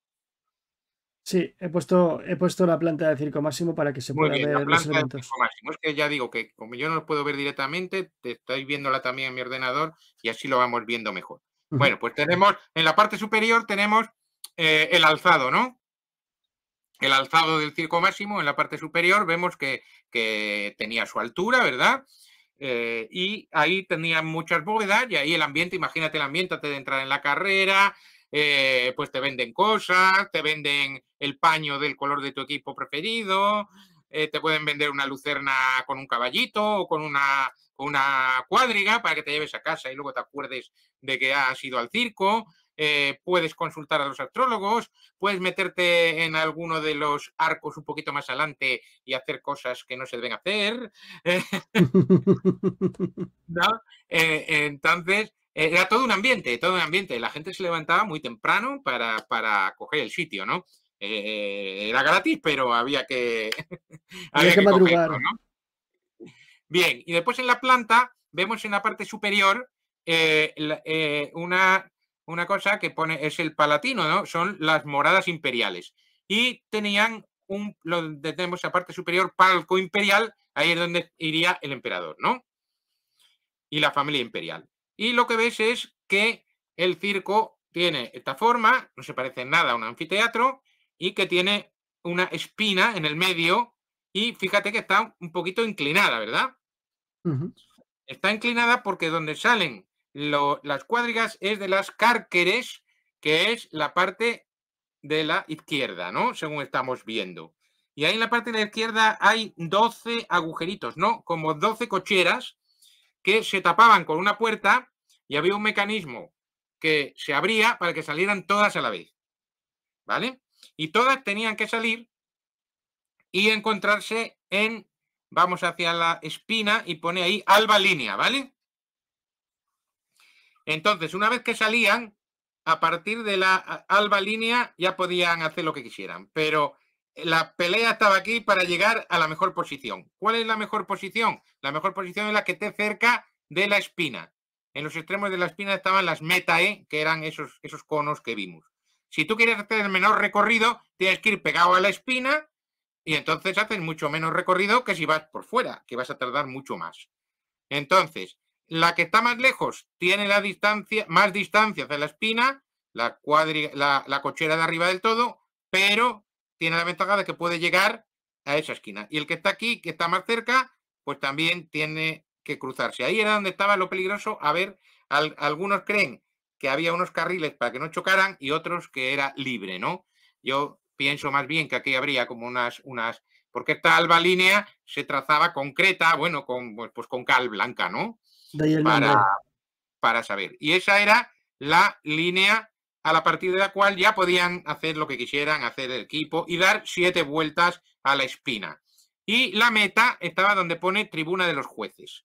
Sí, he puesto la planta de Circo Máximo para que se Muy pueda bien, la ver los planta de elementos. Circo Máximo. Es que ya digo que como yo no lo puedo ver directamente, te estoy viéndola también en mi ordenador y así lo vamos viendo mejor. Ujú, Bueno, pues tenemos en la parte superior tenemos el alzado, ¿no? El alzado del Circo Máximo en la parte superior vemos que tenía su altura, ¿verdad? Y ahí tenían muchas bóvedas y ahí el ambiente, imagínate el ambiente antes de entrar en la carrera, pues te venden cosas, te venden el paño del color de tu equipo preferido, te pueden vender una lucerna con un caballito o con una cuadriga para que te lleves a casa y luego te acuerdes de que has ido al circo. Puedes consultar a los astrólogos, puedes meterte en alguno de los arcos un poquito más adelante y hacer cosas que no se deben hacer. ¿No? Entonces, era todo un ambiente, todo un ambiente. La gente se levantaba muy temprano para coger el sitio, ¿no? Era gratis, pero había que, Había había que que cogerlo, madrugar. ¿no? Bien, y después en la planta vemos en la parte superior una cosa que pone, es el palatino, ¿no? Son las moradas imperiales. Y tenían lo tenemos la parte superior, palco imperial, ahí es donde iría el emperador, ¿no? Y la familia imperial. Y lo que ves es que el circo tiene esta forma, no se parece en nada a un anfiteatro, y que tiene una espina en el medio, y fíjate que está un poquito inclinada, ¿verdad? Ujú, Está inclinada porque donde salen las cuadrigas es de las cárceres, que es la parte de la izquierda, ¿no? Según estamos viendo. Y ahí en la parte de la izquierda hay 12 agujeritos, ¿no? Como 12 cocheras que se tapaban con una puerta y había un mecanismo que se abría para que salieran todas a la vez, ¿vale? Y todas tenían que salir y encontrarse vamos hacia la espina y pone ahí alba línea, ¿vale? Entonces, una vez que salían, a partir de la alba línea ya podían hacer lo que quisieran, pero la pelea estaba aquí para llegar a la mejor posición. ¿Cuál es la mejor posición? La mejor posición es la que esté cerca de la espina. En los extremos de la espina estaban las metae, que eran esos conos que vimos. Si tú quieres hacer el menor recorrido, tienes que ir pegado a la espina y entonces haces mucho menos recorrido que si vas por fuera, que vas a tardar mucho más. Entonces, la que está más lejos tiene más distancia hacia la espina, la cochera de arriba del todo, pero tiene la ventaja de que puede llegar a esa esquina. Y el que está aquí, que está más cerca, pues también tiene que cruzarse. Ahí era donde estaba lo peligroso. A ver, algunos creen que había unos carriles para que no chocaran y otros que era libre, ¿no? Yo pienso más bien que aquí habría como porque esta alba línea se trazaba concreta, bueno, pues con cal blanca, ¿no? De ahí el nombre. Para saber. Y esa era la línea a la partir de la cual ya podían hacer lo que quisieran, hacer el equipo y dar 7 vueltas a la espina. Y la meta estaba donde pone tribuna de los jueces.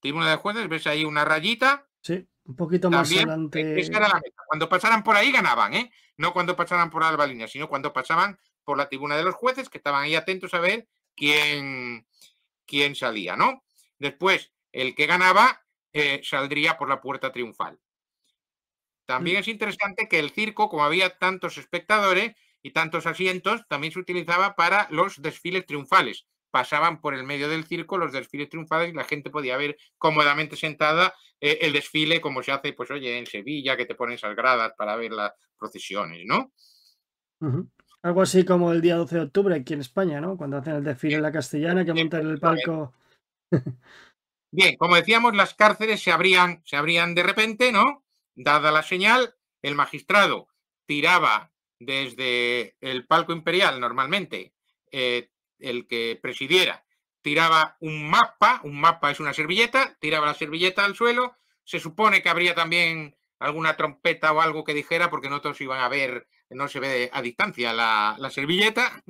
Tribuna de los jueces, ves ahí una rayita. Sí, un poquito más También, adelante. esa era la meta. Cuando pasaran por ahí ganaban, ¿eh? No cuando pasaran por Alba Línea, sino cuando pasaban por la tribuna de los jueces, que estaban ahí atentos a ver quién salía, ¿no? Después, el que ganaba saldría por la puerta triunfal. También es interesante que el circo, como había tantos espectadores y tantos asientos, también se utilizaba para los desfiles triunfales. Pasaban por el medio del circo los desfiles triunfales y la gente podía ver cómodamente sentada el desfile, como se hace, pues oye, en Sevilla, que te ponen esas gradas para ver las procesiones, ¿no? Algo así como el día 12 de octubre aquí en España, ¿no? Cuando hacen el desfile en la Castellana, que montan el palco. Bien, como decíamos, las cárceles se abrían de repente, ¿no? Dada la señal, el magistrado tiraba desde el palco imperial, normalmente, el que presidiera, tiraba un mapa es una servilleta, tiraba la servilleta al suelo, se supone que habría también alguna trompeta o algo que dijera, porque no todos iban a ver, no se ve a distancia la servilleta,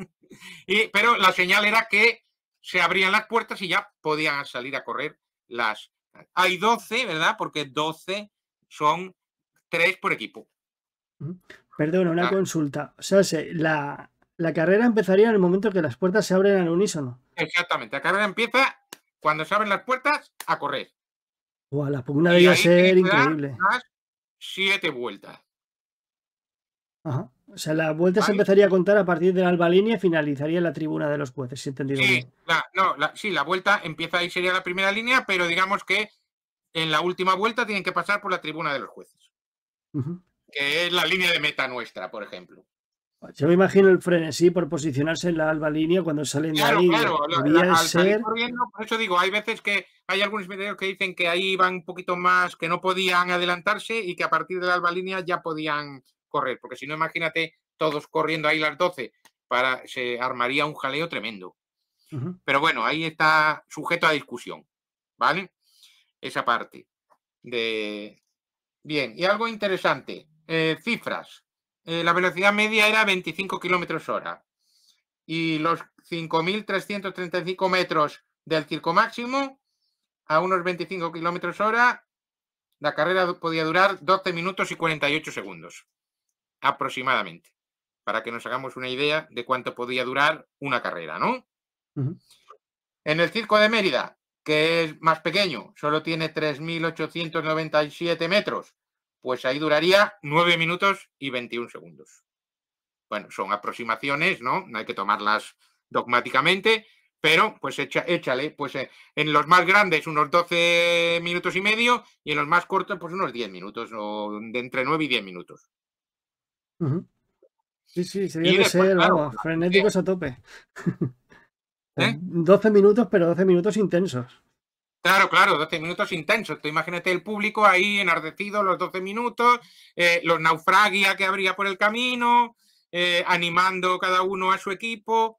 pero la señal era que se abrían las puertas y ya podían salir a correr las... Hay 12, ¿verdad? Porque 12 son 3 por equipo. Perdona, una consulta. O sea, la carrera empezaría en el momento que las puertas se abren al unísono. Exactamente. La carrera empieza cuando se abren las puertas a correr. Wow, la pugna debía ser increíble. 7 vueltas. Ajá. O sea, la vuelta se empezaría a contar a partir de la Alba Línea y finalizaría en la tribuna de los jueces, si he entendido bien. Sí, la vuelta empieza ahí, sería la primera línea, pero digamos que en la última vuelta tienen que pasar por la tribuna de los jueces. Que es la línea de meta nuestra, por ejemplo. Yo me imagino el frenesí por posicionarse en la Alba Línea cuando salen de ahí. Claro, debía al ser... salir corriendo, por eso digo, hay veces que hay algunos medios que dicen que ahí iban un poquito más, que no podían adelantarse y que a partir de la Alba Línea ya podían correr, porque si no, imagínate todos corriendo ahí las 12, se armaría un jaleo tremendo. Pero bueno, ahí está sujeto a discusión, ¿vale? Esa parte. Bien, y algo interesante, cifras. La velocidad media era 25 kilómetros hora y los 5.335 metros del circo máximo a unos 25 kilómetros hora, la carrera podía durar 12 minutos y 48 segundos, aproximadamente, para que nos hagamos una idea de cuánto podía durar una carrera, ¿no? En el circo de Mérida, que es más pequeño, solo tiene 3.897 metros, pues ahí duraría 9 minutos y 21 segundos. Bueno, son aproximaciones, ¿no? No hay que tomarlas dogmáticamente, pero pues échale, pues en los más grandes unos 12 minutos y medio y en los más cortos pues unos 10 minutos, o de entre 9 y 10 minutos. Sí, se debe ser, claro, vamos, frenéticos a tope. 12 ¿Eh? minutos, pero 12 minutos intensos. Claro, 12 minutos intensos. Tú imagínate el público ahí enardecido los 12 minutos, los naufragia que habría por el camino, animando cada uno a su equipo,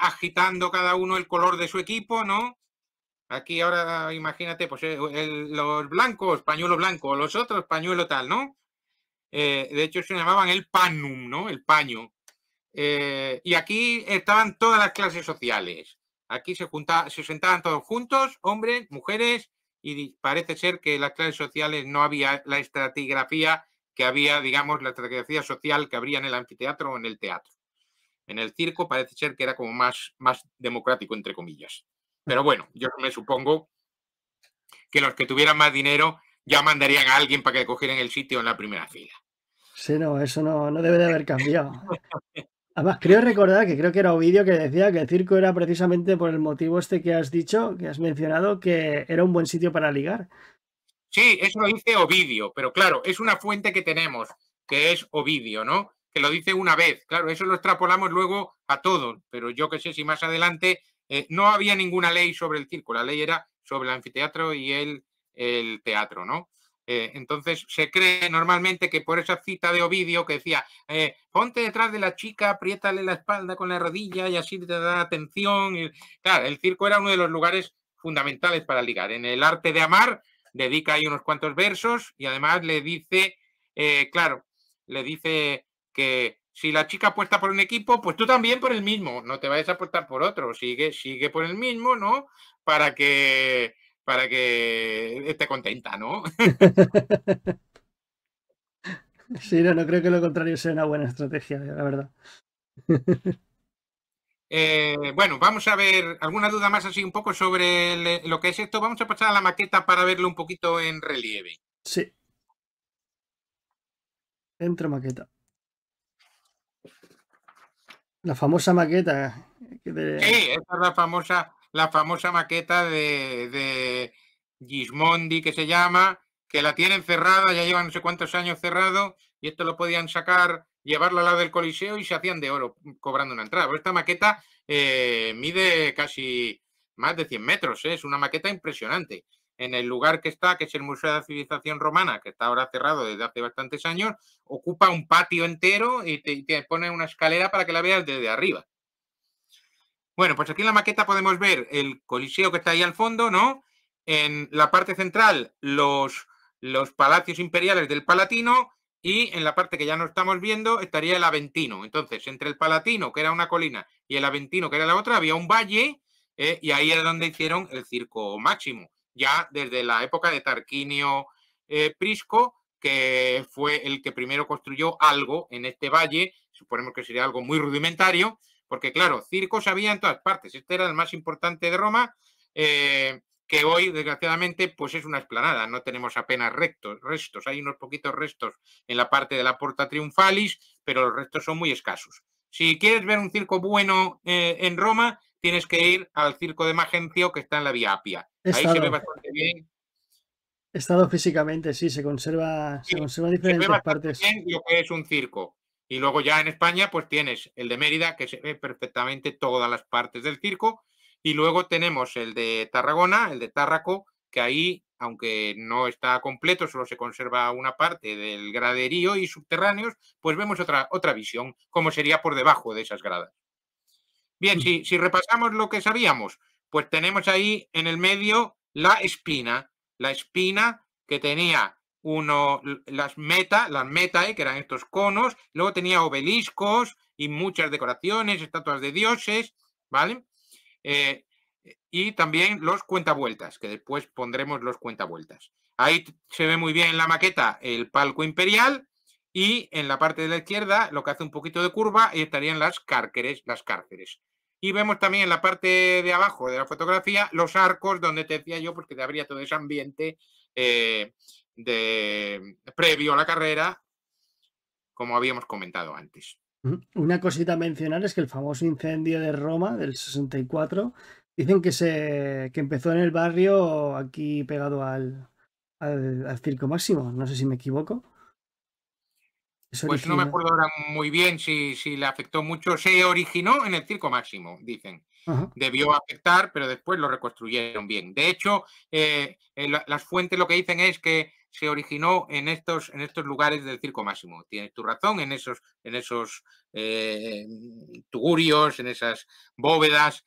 agitando cada uno el color de su equipo, ¿no? Aquí ahora imagínate, pues los blancos, pañuelo blanco, los otros, pañuelo tal, ¿no? De hecho se llamaban el panum, ¿no? El paño. Y aquí estaban todas las clases sociales. Aquí se sentaban todos juntos, hombres, mujeres, y parece ser que en las clases sociales no había la estratigrafía que había, digamos, la estratigrafía social que habría en el anfiteatro o en el teatro. En el circo parece ser que era como más democrático, entre comillas. Pero bueno, yo me supongo que los que tuvieran más dinero ya mandarían a alguien para que le cogieran el sitio en la primera fila. Sí, no, eso no debe de haber cambiado. Además, creo recordar que creo que era Ovidio que decía que el circo era precisamente por el motivo este que has dicho, que has mencionado, que era un buen sitio para ligar. Sí, eso lo dice Ovidio, pero claro, es una fuente que tenemos, que es Ovidio, ¿no? Que lo dice una vez. Claro, eso lo extrapolamos luego a todos, pero yo que sé si más adelante no había ninguna ley sobre el circo, la ley era sobre el anfiteatro y el teatro, ¿no? Entonces se cree normalmente que por esa cita de Ovidio que decía, ponte detrás de la chica, apriétale la espalda con la rodilla y así te da atención. Y, claro, el circo era uno de los lugares fundamentales para ligar. En el arte de amar dedica ahí unos cuantos versos y además le dice, claro, le dice que si la chica apuesta por un equipo, pues tú también por el mismo, no te vayas a apostar por otro, sigue por el mismo, ¿no? Para que esté contenta, ¿no? Sí, no, no creo que lo contrario sea una buena estrategia, la verdad. Bueno, vamos a ver alguna duda más así un poco sobre lo que es esto. Vamos a pasar a la maqueta para verlo un poquito en relieve. Sí. Entro maqueta. La famosa maqueta. Sí, esta es la famosa maqueta de Gismondi que se llama, que la tienen cerrada, ya llevan no sé cuántos años cerrado, y esto lo podían sacar, llevarlo al lado del Coliseo y se hacían de oro cobrando una entrada. Pero esta maqueta mide casi más de 100 metros, es una maqueta impresionante. En el lugar que está, que es el Museo de la Civilización Romana, que está ahora cerrado desde hace bastantes años, ocupa un patio entero y te pone una escalera para que la veas desde arriba. Bueno, pues aquí en la maqueta podemos ver el Coliseo que está ahí al fondo, ¿no? En la parte central, los palacios imperiales del Palatino, y en la parte que ya no estamos viendo estaría el Aventino. Entonces, entre el Palatino, que era una colina, y el Aventino, que era la otra, había un valle, y ahí era donde hicieron el Circo Máximo, ya desde la época de Tarquinio Prisco, que fue el que primero construyó algo en este valle. Suponemos que sería algo muy rudimentario, porque claro, circos había en todas partes. Este era el más importante de Roma, que hoy, desgraciadamente, pues es una explanada. No tenemos apenas restos. Hay unos poquitos restos en la parte de la Porta Triunfalis, pero los restos son muy escasos. Si quieres ver un circo bueno en Roma, tienes que ir al Circo de Magencio, que está en la Vía Apia. Ahí se ve bastante bien. He estado físicamente, sí, se conserva diferentes partes. Bien lo que es un circo. Y luego ya en España, pues tienes el de Mérida, que se ve perfectamente todas las partes del circo. Y luego tenemos el de Tarragona, el de Tárraco, que ahí, aunque no está completo, solo se conserva una parte del graderío y subterráneos, pues vemos otra visión, como sería por debajo de esas gradas. Bien, si repasamos lo que sabíamos, pues tenemos ahí en el medio la espina que tenía las metae, que eran estos conos, luego tenía obeliscos y muchas decoraciones, estatuas de dioses, ¿vale? Y también los cuentavueltas, que después pondremos los cuentavueltas. Ahí se ve muy bien en la maqueta el palco imperial, y en la parte de la izquierda, lo que hace un poquito de curva, y estarían las cárceres. Y vemos también en la parte de abajo de la fotografía los arcos, donde te decía yo, porque habría todo ese ambiente previo a la carrera, como habíamos comentado antes. Una cosita a mencionar es que el famoso incendio de Roma del 64, dicen que empezó en el barrio aquí pegado al Circo Máximo. No sé si me equivoco. Pues no me acuerdo ahora muy bien si le afectó mucho. Se originó en el Circo Máximo, dicen. Ajá. Debió afectar, pero después lo reconstruyeron bien. De hecho, las fuentes lo que dicen es que se originó en estos lugares del Circo Máximo. Tienes tu razón, en esos tugurios, en esas bóvedas,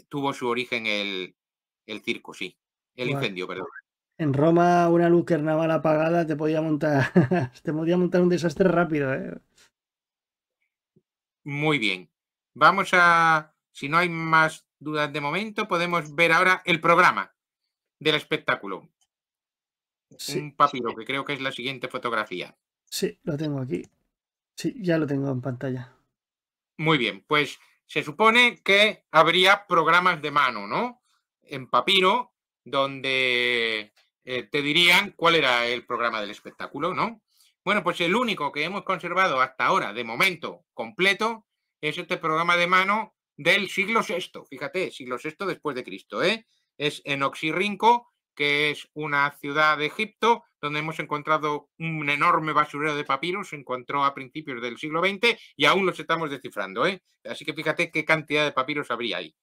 tuvo su origen el circo, sí. El incendio, perdón. En Roma una luz carnaval apagada te podía montar un desastre rápido, ¿eh? Muy bien. Vamos a, si no hay más dudas de momento, podemos ver ahora el programa del espectáculo. Sí. Un papiro, que creo que es la siguiente fotografía. Sí, lo tengo aquí. Sí, ya lo tengo en pantalla. Muy bien, pues se supone que habría programas de mano, ¿no? En papiro, donde te dirían cuál era el programa del espectáculo, ¿no? Bueno, pues el único que hemos conservado hasta ahora, de momento, completo, es este programa de mano del siglo VI. Fíjate, siglo VI después de Cristo, ¿eh? Es en Oxirrinco, que es una ciudad de Egipto, donde hemos encontrado un enorme basurero de papiros. Se encontró a principios del siglo XX y aún los estamos descifrando, ¿eh? Así que fíjate qué cantidad de papiros habría ahí.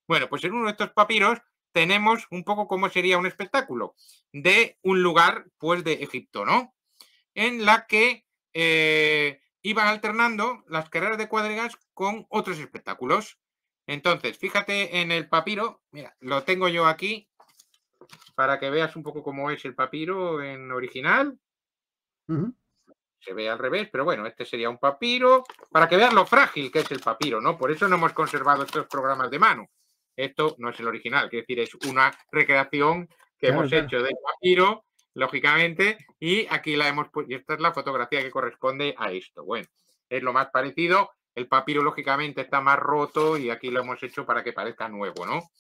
Bueno, pues en uno de estos papiros tenemos un poco cómo sería un espectáculo de un lugar, pues, de Egipto, ¿no? En la que iban alternando las carreras de cuadrigas con otros espectáculos. Entonces, fíjate en el papiro, mira, lo tengo yo aquí para que veas un poco cómo es el papiro en original. Ujú. Se ve al revés, pero bueno, este sería un papiro, para que veas lo frágil que es el papiro, ¿no? Por eso no hemos conservado estos programas de mano. Esto no es el original, quiere decir, es una recreación que Claro, hemos claro. hecho del papiro, lógicamente, y aquí la hemos puesto, y esta es la fotografía que corresponde a esto. Bueno, es lo más parecido, el papiro, lógicamente, está más roto y aquí lo hemos hecho para que parezca nuevo, ¿no?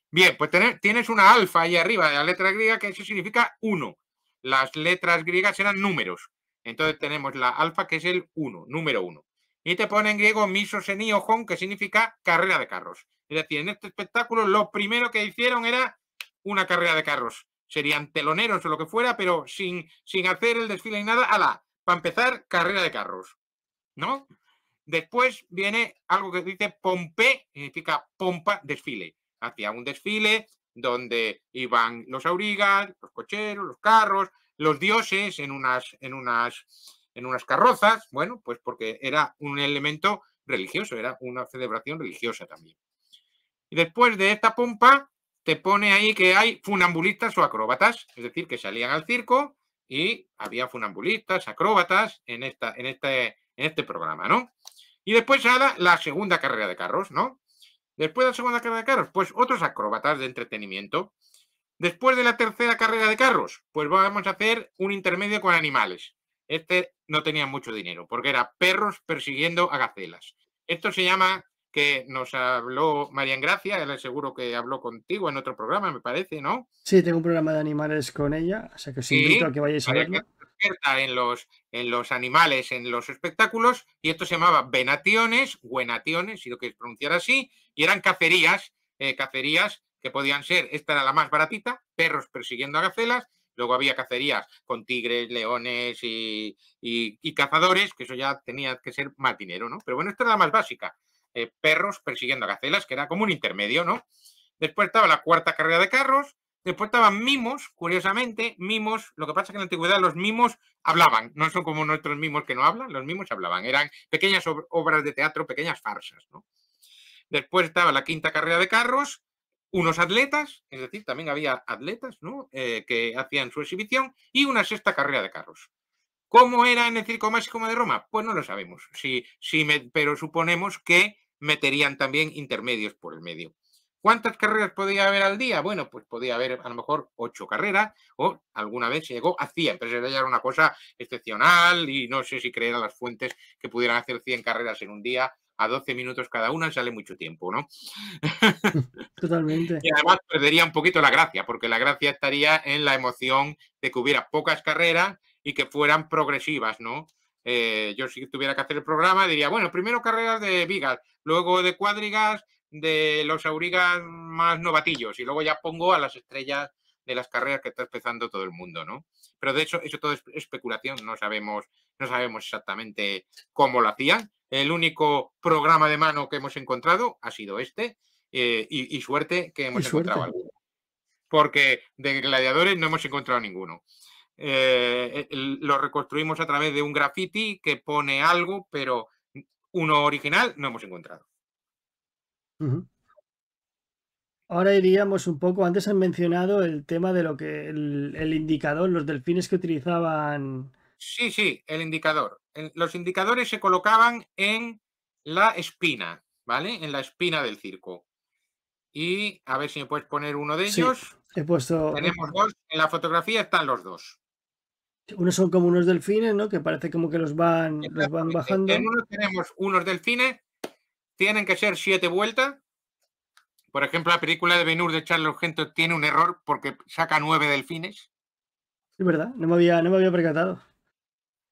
Bien, pues tienes una alfa ahí arriba de la letra griega, que eso significa 1. Las letras griegas eran números. Entonces tenemos la alfa, que es el 1, número 1. Y te pone en griego misoseniojón, que significa carrera de carros. Es decir, en este espectáculo lo primero que hicieron era una carrera de carros. Serían teloneros o lo que fuera, pero sin hacer el desfile ni nada. Para empezar, carrera de carros, ¿no? Después viene algo que dice pompe, significa pompa, desfile. Hacia un desfile donde iban los aurigas, los cocheros, los carros, los dioses en unas carrozas, bueno, pues porque era un elemento religioso, era una celebración religiosa también. Y después de esta pompa, te pone ahí que hay funambulistas o acróbatas, es decir, que salían al circo y había funambulistas, acróbatas en este programa, ¿no? Y después la segunda carrera de carros, ¿no? Después de la segunda carrera de carros, pues otros acróbatas de entretenimiento. Después de la tercera carrera de carros, pues vamos a hacer un intermedio con animales. Este no tenía mucho dinero, porque era perros persiguiendo a gacelas. Esto se llama, que nos habló María Gracia, él seguro que habló contigo en otro programa, me parece, ¿no? Sí, tengo un programa de animales con ella, o sea que os invito a Sí, que vayáis a María verlo. Gracia es experta en los animales, en los espectáculos, y esto se llamaba venaciones, si lo queréis pronunciar así, y eran cacerías que podían ser, esta era la más baratita, perros persiguiendo a gacelas, luego había cacerías con tigres, leones y cazadores, que eso ya tenía que ser más dinero, ¿no? Pero bueno, esta era la más básica, perros persiguiendo a gacelas, que era como un intermedio, ¿no? Después estaba la cuarta carrera de carros. Después estaban mimos, curiosamente, mimos. Lo que pasa es que en la antigüedad los mimos hablaban, no son como nuestros mimos que no hablan, los mimos hablaban, eran pequeñas obras de teatro, pequeñas farsas, ¿no? Después estaba la quinta carrera de carros, unos atletas, es decir, también había atletas, ¿no? Que hacían su exhibición, y una sexta carrera de carros. ¿Cómo era en el Circo Máximo de Roma? Pues no lo sabemos, pero suponemos que meterían también intermedios por el medio. ¿Cuántas carreras podía haber al día? Bueno, pues podía haber a lo mejor 8 carreras, o alguna vez se llegó a 100, pero eso ya era una cosa excepcional y no sé si creer a las fuentes que pudieran hacer 100 carreras en un día a 12 minutos cada una, sale mucho tiempo, ¿no? Totalmente. Y además perdería un poquito la gracia, porque la gracia estaría en la emoción de que hubiera pocas carreras y que fueran progresivas, ¿no? Yo si tuviera que hacer el programa diría, bueno, primero carreras de vigas, luego de cuadrigas, de los aurigas más novatillos y luego ya pongo a las estrellas de las carreras que está empezando todo el mundo, ¿no? Pero de hecho, eso todo es especulación, no sabemos exactamente cómo lo hacían. El único programa de mano que hemos encontrado ha sido este, y suerte que Y hemos encontrado suerte. algo. Porque de gladiadores no hemos encontrado ninguno. Lo reconstruimos a través de un graffiti que pone algo, pero uno original no hemos encontrado. Ujú. Ahora iríamos un poco, antes han mencionado el tema de lo que el indicador, los delfines que utilizaban. Sí, sí, el indicador. Los indicadores se colocaban en la espina, ¿vale? En la espina del circo. Y a ver si me puedes poner uno de Sí, ellos. he puesto, Tenemos dos. En la fotografía están los dos. unos son como unos delfines, ¿no? Que parece como que los van Exactamente. En bajando. uno tenemos unos delfines, tienen que ser 7 vueltas. Por ejemplo, la película de Ben-Hur de Charles Argento tiene un error porque saca 9 delfines. Es verdad, no me había percatado.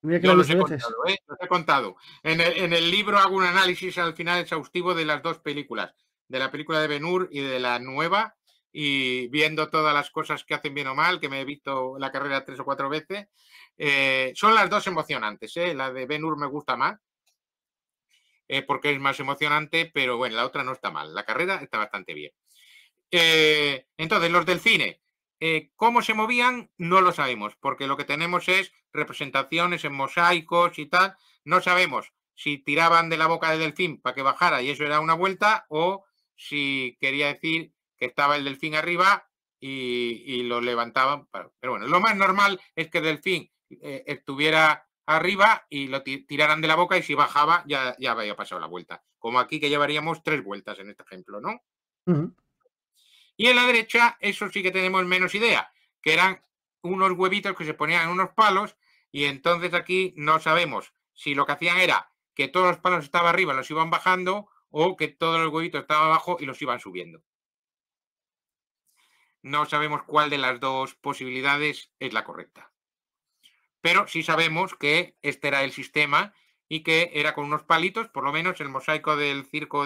Mira que la Yo he los visto he a contado, veces. ¿eh? Los he contado. En el libro hago un análisis al final exhaustivo de las dos películas, de la película de Ben-Hur y de la nueva, y viendo todas las cosas que hacen bien o mal, que me he visto la carrera 3 o 4 veces. Son las dos emocionantes, ¿eh? La de Ben-Hur me gusta más, porque es más emocionante, pero bueno, la otra no está mal. La carrera está bastante bien. Entonces, los delfines, ¿cómo se movían? No lo sabemos, porque lo que tenemos es representaciones en mosaicos y tal. No sabemos si tiraban de la boca del delfín para que bajara y eso era una vuelta, o si quería decir que estaba el delfín arriba y lo levantaban. Pero bueno, lo más normal es que el delfín estuviera arriba y lo tiraran de la boca y si bajaba ya había pasado la vuelta. Como aquí que llevaríamos 3 vueltas en este ejemplo, ¿no? Y en la derecha, eso sí que tenemos menos idea, que eran unos huevitos que se ponían en unos palos y entonces aquí no sabemos si lo que hacían era que todos los palos estaban arriba, los iban bajando o que todos los huevitos estaban abajo y los iban subiendo. No sabemos cuál de las dos posibilidades es la correcta. Pero sí sabemos que este era el sistema y que era con unos palitos, por lo menos el mosaico del circo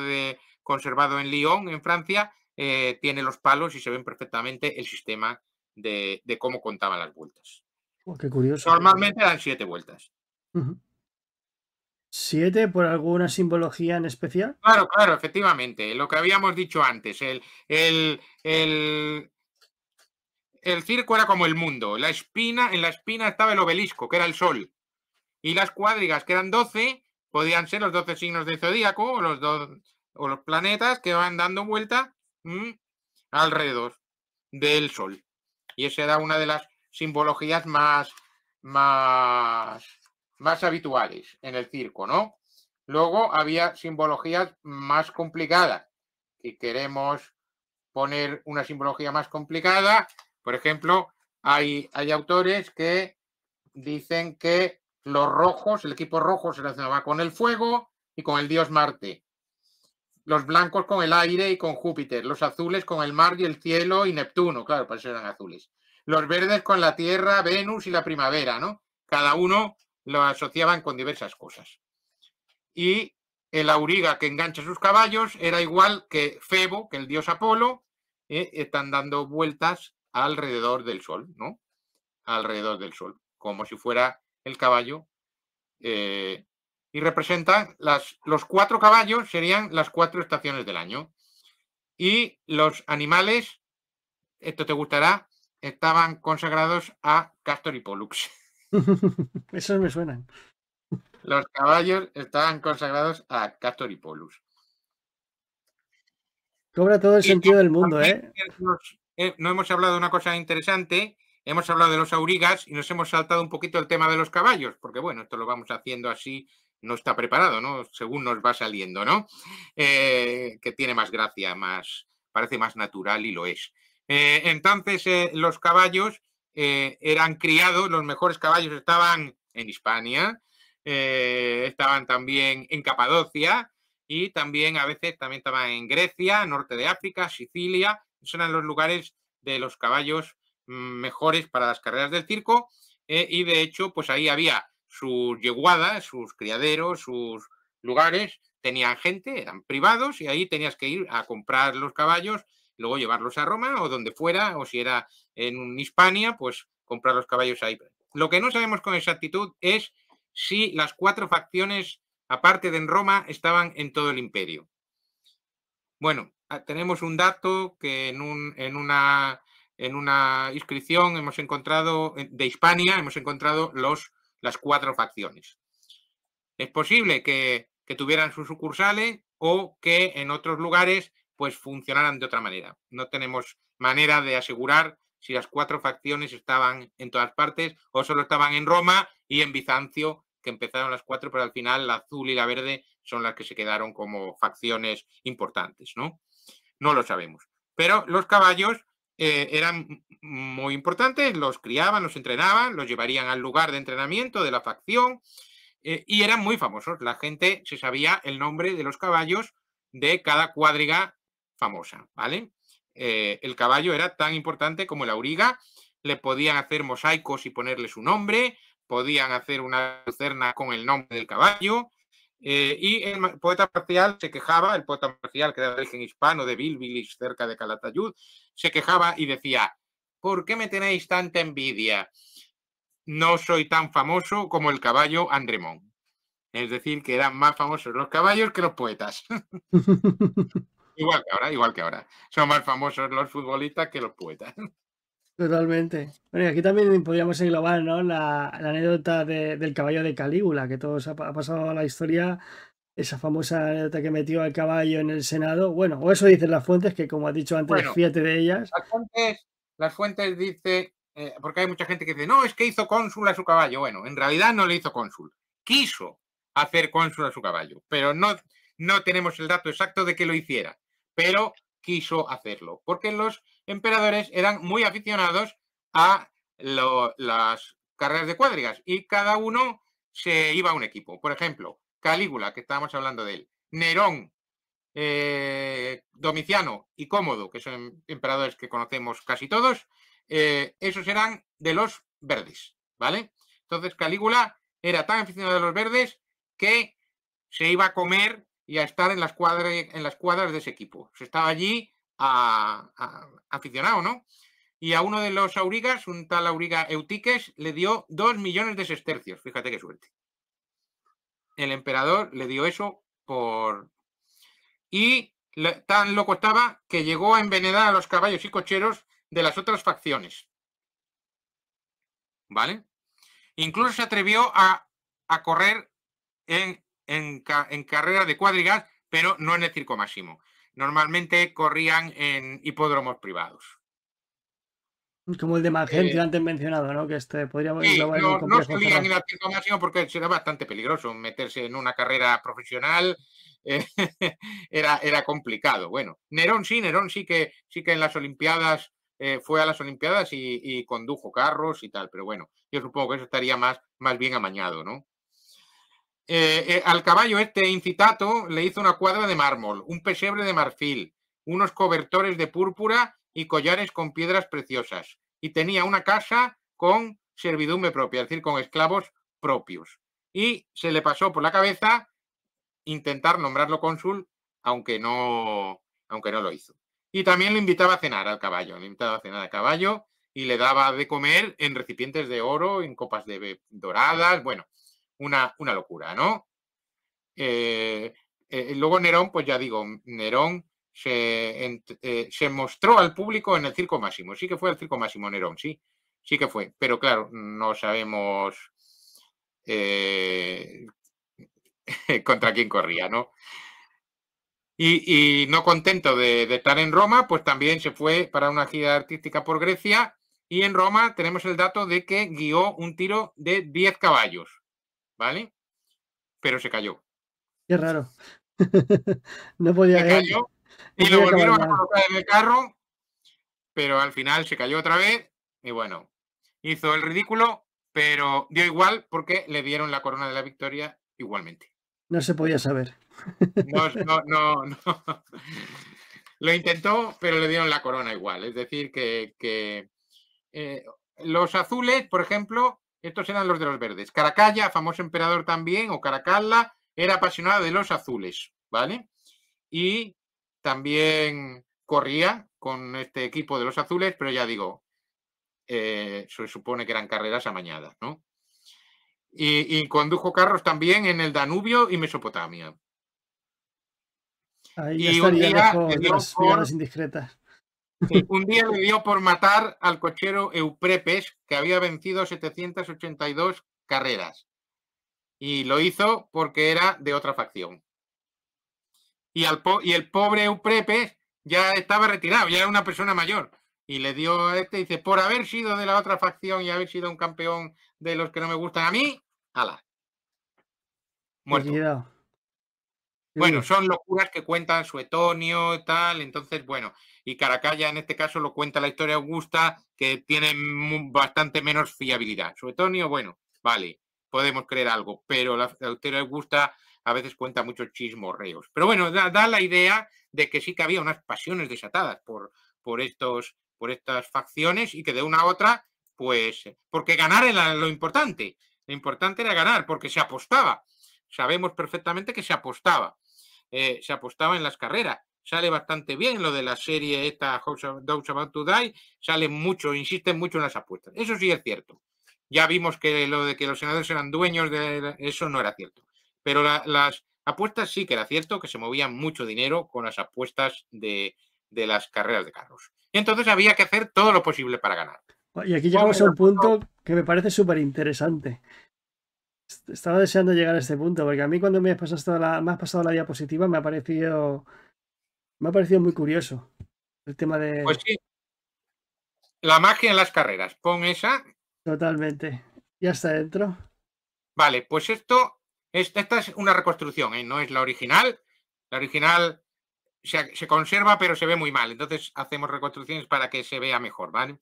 conservado en Lyon, en Francia, tiene los palos y se ven perfectamente el sistema de cómo contaban las vueltas. Oh, qué curioso. Normalmente dan 7 vueltas. 7 por alguna simbología en especial. Claro, claro, efectivamente. Lo que habíamos dicho antes, el circo era como el mundo. En la espina estaba el obelisco, que era el sol. Y las cuadrigas, que eran 12, podían ser los 12 signos del zodíaco o los planetas que van dando vuelta alrededor del Sol. Y esa era una de las simbologías más habituales en el circo, ¿no? Luego había simbologías más complicadas. Si queremos poner una simbología más complicada, por ejemplo, hay autores que dicen que los rojos, el equipo rojo se relacionaba con el fuego y con el dios Marte. Los blancos con el aire y con Júpiter. Los azules con el mar y el cielo y Neptuno. Claro, por eso eran azules. Los verdes con la Tierra, Venus y la primavera, ¿no? Cada uno lo asociaban con diversas cosas. Y el auriga que engancha sus caballos era igual que Febo, que el dios Apolo, están dando vueltas alrededor del Sol, ¿no? Alrededor del Sol, como si fuera el caballo. Y representan los 4 caballos, serían las 4 estaciones del año. Y los animales, esto te gustará, estaban consagrados a Castor y Pollux. Esos me suenan. Los caballos estaban consagrados a Castor y Pollux. Cobra todo el sentido del mundo, ¿eh? No hemos hablado de una cosa interesante. Hemos hablado de los aurigas y nos hemos saltado un poquito el tema de los caballos, porque bueno, esto lo vamos haciendo así, no está preparado, ¿no? Según nos va saliendo, ¿no? Que tiene más gracia, parece más natural y lo es. Entonces, los caballos eran criados, los mejores caballos estaban en Hispania, estaban también en Capadocia y también a veces también estaban en Grecia, norte de África, Sicilia. Esos eran los lugares de los caballos mejores para las carreras del circo y de hecho pues ahí había sus yeguadas, sus criaderos, sus lugares, tenían gente, eran privados y ahí tenías que ir a comprar los caballos, luego llevarlos a Roma o donde fuera, o si era en Hispania, pues comprar los caballos ahí. Lo que no sabemos con exactitud es si las 4 facciones, aparte de en Roma, estaban en todo el imperio. Bueno, tenemos un dato que en una inscripción hemos encontrado, de Hispania, hemos encontrado las 4 facciones. Es posible que tuvieran sus sucursales o que en otros lugares pues funcionaran de otra manera. No tenemos manera de asegurar si las 4 facciones estaban en todas partes o solo estaban en Roma y en Bizancio, que empezaron las 4, pero al final la azul y la verde son las que se quedaron como facciones importantes, ¿no? No lo sabemos. Pero los caballos eran muy importantes, los criaban, los entrenaban, los llevarían al lugar de entrenamiento de la facción y eran muy famosos. La gente se sabía el nombre de los caballos de cada cuadriga famosa, ¿vale? El caballo era tan importante como el auriga, le podían hacer mosaicos y ponerle su nombre, podían hacer una lucerna con el nombre del caballo, y el poeta parcial se quejaba, el poeta parcial que era de origen hispano, de Bilbilis, cerca de Calatayud, se quejaba y decía, ¿por qué me tenéis tanta envidia? No soy tan famoso como el caballo Andremón. Es decir, que eran más famosos los caballos que los poetas. Igual que ahora, igual que ahora. Son más famosos los futbolistas que los poetas. Totalmente. Bueno, y aquí también podríamos englobar, ¿no? La anécdota del caballo de Calígula, que todos ha pasado a la historia, esa famosa anécdota que metió al caballo en el Senado. Bueno, o eso dicen las fuentes, que como has dicho antes, Bueno, fíjate de ellas. las fuentes dice, porque hay mucha gente que dice, no, es que hizo cónsul a su caballo. Bueno, en realidad no le hizo cónsul. Quiso hacer cónsul a su caballo, pero no tenemos el dato exacto de que lo hiciera, pero quiso hacerlo, porque los emperadores eran muy aficionados a las carreras de cuadrigas y cada uno se iba a un equipo. Por ejemplo, Calígula, que estábamos hablando de él, Nerón, Domiciano y Cómodo, que son emperadores que conocemos casi todos, esos eran de los verdes, ¿vale? Entonces Calígula era tan aficionado a los verdes que se iba a comer y a estar en las cuadras de ese equipo. Se estaba allí aficionado, ¿no? Y a uno de los aurigas, un tal auriga Eutiques, le dio 2 millones de sestercios. Fíjate qué suerte. El emperador le dio eso por... Y tan loco estaba que llegó a envenenar a los caballos y cocheros de las otras facciones. ¿Vale? Incluso se atrevió a correr en carreras de cuadrigas, pero no en el Circo Máximo. Normalmente corrían en hipódromos privados. Como el de Eh, Magencio antes mencionado, ¿no? Que podríamos sí, englobar en un no complejo solían cerrado. ir al Circo Máximo porque era bastante peligroso meterse en una carrera profesional. eh, era complicado. Bueno, Nerón sí que en las Olimpiadas fue a las Olimpiadas y condujo carros y tal, pero bueno, yo supongo que eso estaría más bien amañado, ¿no? Al caballo este incitato le hizo una cuadra de mármol, un pesebre de marfil, unos cobertores de púrpura y collares con piedras preciosas. Y tenía una casa con servidumbre propia, es decir, con esclavos propios. Y se le pasó por la cabeza intentar nombrarlo cónsul, aunque no lo hizo. Y también le invitaba a cenar al caballo, le invitaba a cenar al caballo y le daba de comer en recipientes de oro, en copas doradas, bueno, una locura, ¿no? Luego Nerón, pues ya digo, Nerón se mostró al público en el Circo Máximo. Sí que fue el Circo Máximo Nerón, sí que fue. Pero claro, no sabemos contra quién corría, ¿no? Y no contento de estar en Roma, pues también se fue para una gira artística por Grecia. Y en Roma tenemos el dato de que guió un tiro de 10 caballos, ¿vale? Pero se cayó. Qué raro. No podía, Se cayó no y lo podía acabar volvieron a mal. colocar en el carro, pero al final se cayó otra vez y bueno, hizo el ridículo, pero dio igual porque le dieron la corona de la victoria igualmente. No se podía saber. No, no, no, no. Lo intentó, pero le dieron la corona igual. Es decir, que los azules, por ejemplo, estos eran los de los verdes. Caracalla, famoso emperador también, o Caracalla, era apasionado de los azules, ¿vale? Y también corría con este equipo de los azules, pero ya digo, se supone que eran carreras amañadas, ¿no? Y condujo carros también en el Danubio y Mesopotamia. Ahí ya Y un estaría día le lejos de dio las miradas por, indiscretas. sí, un día le dio por matar al cochero Euprepes, que había vencido 782 carreras. Y lo hizo porque era de otra facción. Y el pobre Euprepes ya estaba retirado, ya era una persona mayor. Y le dio a este, dice, por haber sido de la otra facción y haber sido un campeón de los que no me gustan a mí, ala, muerto. Liquidado. Bueno, Uy, son locuras que cuentan Suetonio y tal, entonces, bueno, y Caracalla en este caso lo cuenta la historia Augusta, que tiene bastante menos fiabilidad. Suetonio, bueno, vale, podemos creer algo, pero la historia Augusta a veces cuenta muchos chismorreos. Pero bueno, da la idea de que sí que había unas pasiones desatadas por estas facciones y que de una a otra, pues, porque ganar era lo importante era ganar, porque se apostaba. Sabemos perfectamente que se apostaba en las carreras. Sale bastante bien lo de la serie esta Those About to Die, sale mucho, insisten mucho en las apuestas. Eso sí es cierto. Ya vimos que lo de que los senadores eran dueños de eso no era cierto. Pero Apuestas sí que era cierto que se movía mucho dinero con las apuestas de las carreras de carros. Y entonces había que hacer todo lo posible para ganar. Y aquí Como llegamos a un punto que me parece súper interesante. Estaba deseando llegar a este punto, porque a mí cuando me has pasado la diapositiva me ha parecido muy curioso el tema Pues de... sí, la magia en las carreras. Pon esa. Totalmente. Ya está dentro. Vale, pues esta es una reconstrucción, ¿eh? No es la original. La original se conserva, pero se ve muy mal. Entonces hacemos reconstrucciones para que se vea mejor, ¿vale?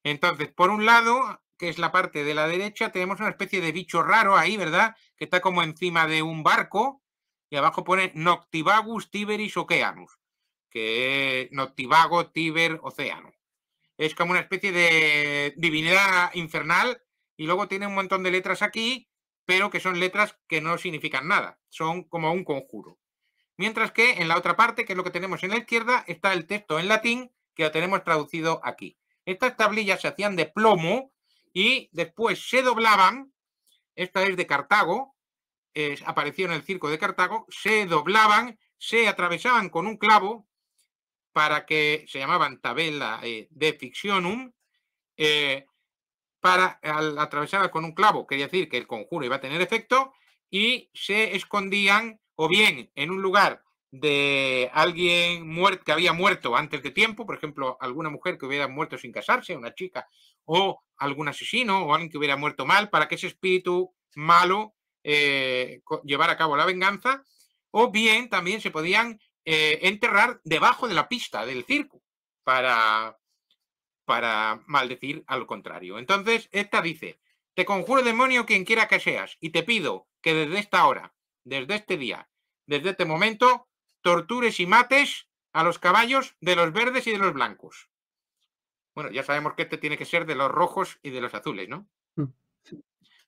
Entonces, por un lado, que es la parte de la derecha, tenemos una especie de bicho raro ahí, ¿verdad? Que está como encima de un barco y abajo pone Noctivagus Tiberis Oceanus, que es Noctivago, Tiber, Océano. Es como una especie de divinidad infernal y luego tiene un montón de letras aquí, pero que son letras que no significan nada, son como un conjuro. Mientras que en la otra parte, que es lo que tenemos en la izquierda, está el texto en latín que lo tenemos traducido aquí. Estas tablillas se hacían de plomo y después se doblaban. Esta es de Cartago, apareció en el circo de Cartago, se doblaban, se atravesaban con un clavo para que se llamaban tabella de fictionum, para al atravesarla con un clavo, quería decir que el conjuro iba a tener efecto, y se escondían o bien en un lugar de alguien muerto, que había muerto antes de tiempo, por ejemplo, alguna mujer que hubiera muerto sin casarse, una chica, o algún asesino, o alguien que hubiera muerto mal, para que ese espíritu malo llevara a cabo la venganza, o bien también se podían enterrar debajo de la pista del circo para maldecir al contrario. Entonces, esta dice: te conjuro, demonio, quien quiera que seas, y te pido que desde esta hora, desde este día, desde este momento, tortures y mates a los caballos de los verdes y de los blancos. Bueno, ya sabemos que este tiene que ser de los rojos y de los azules, ¿no?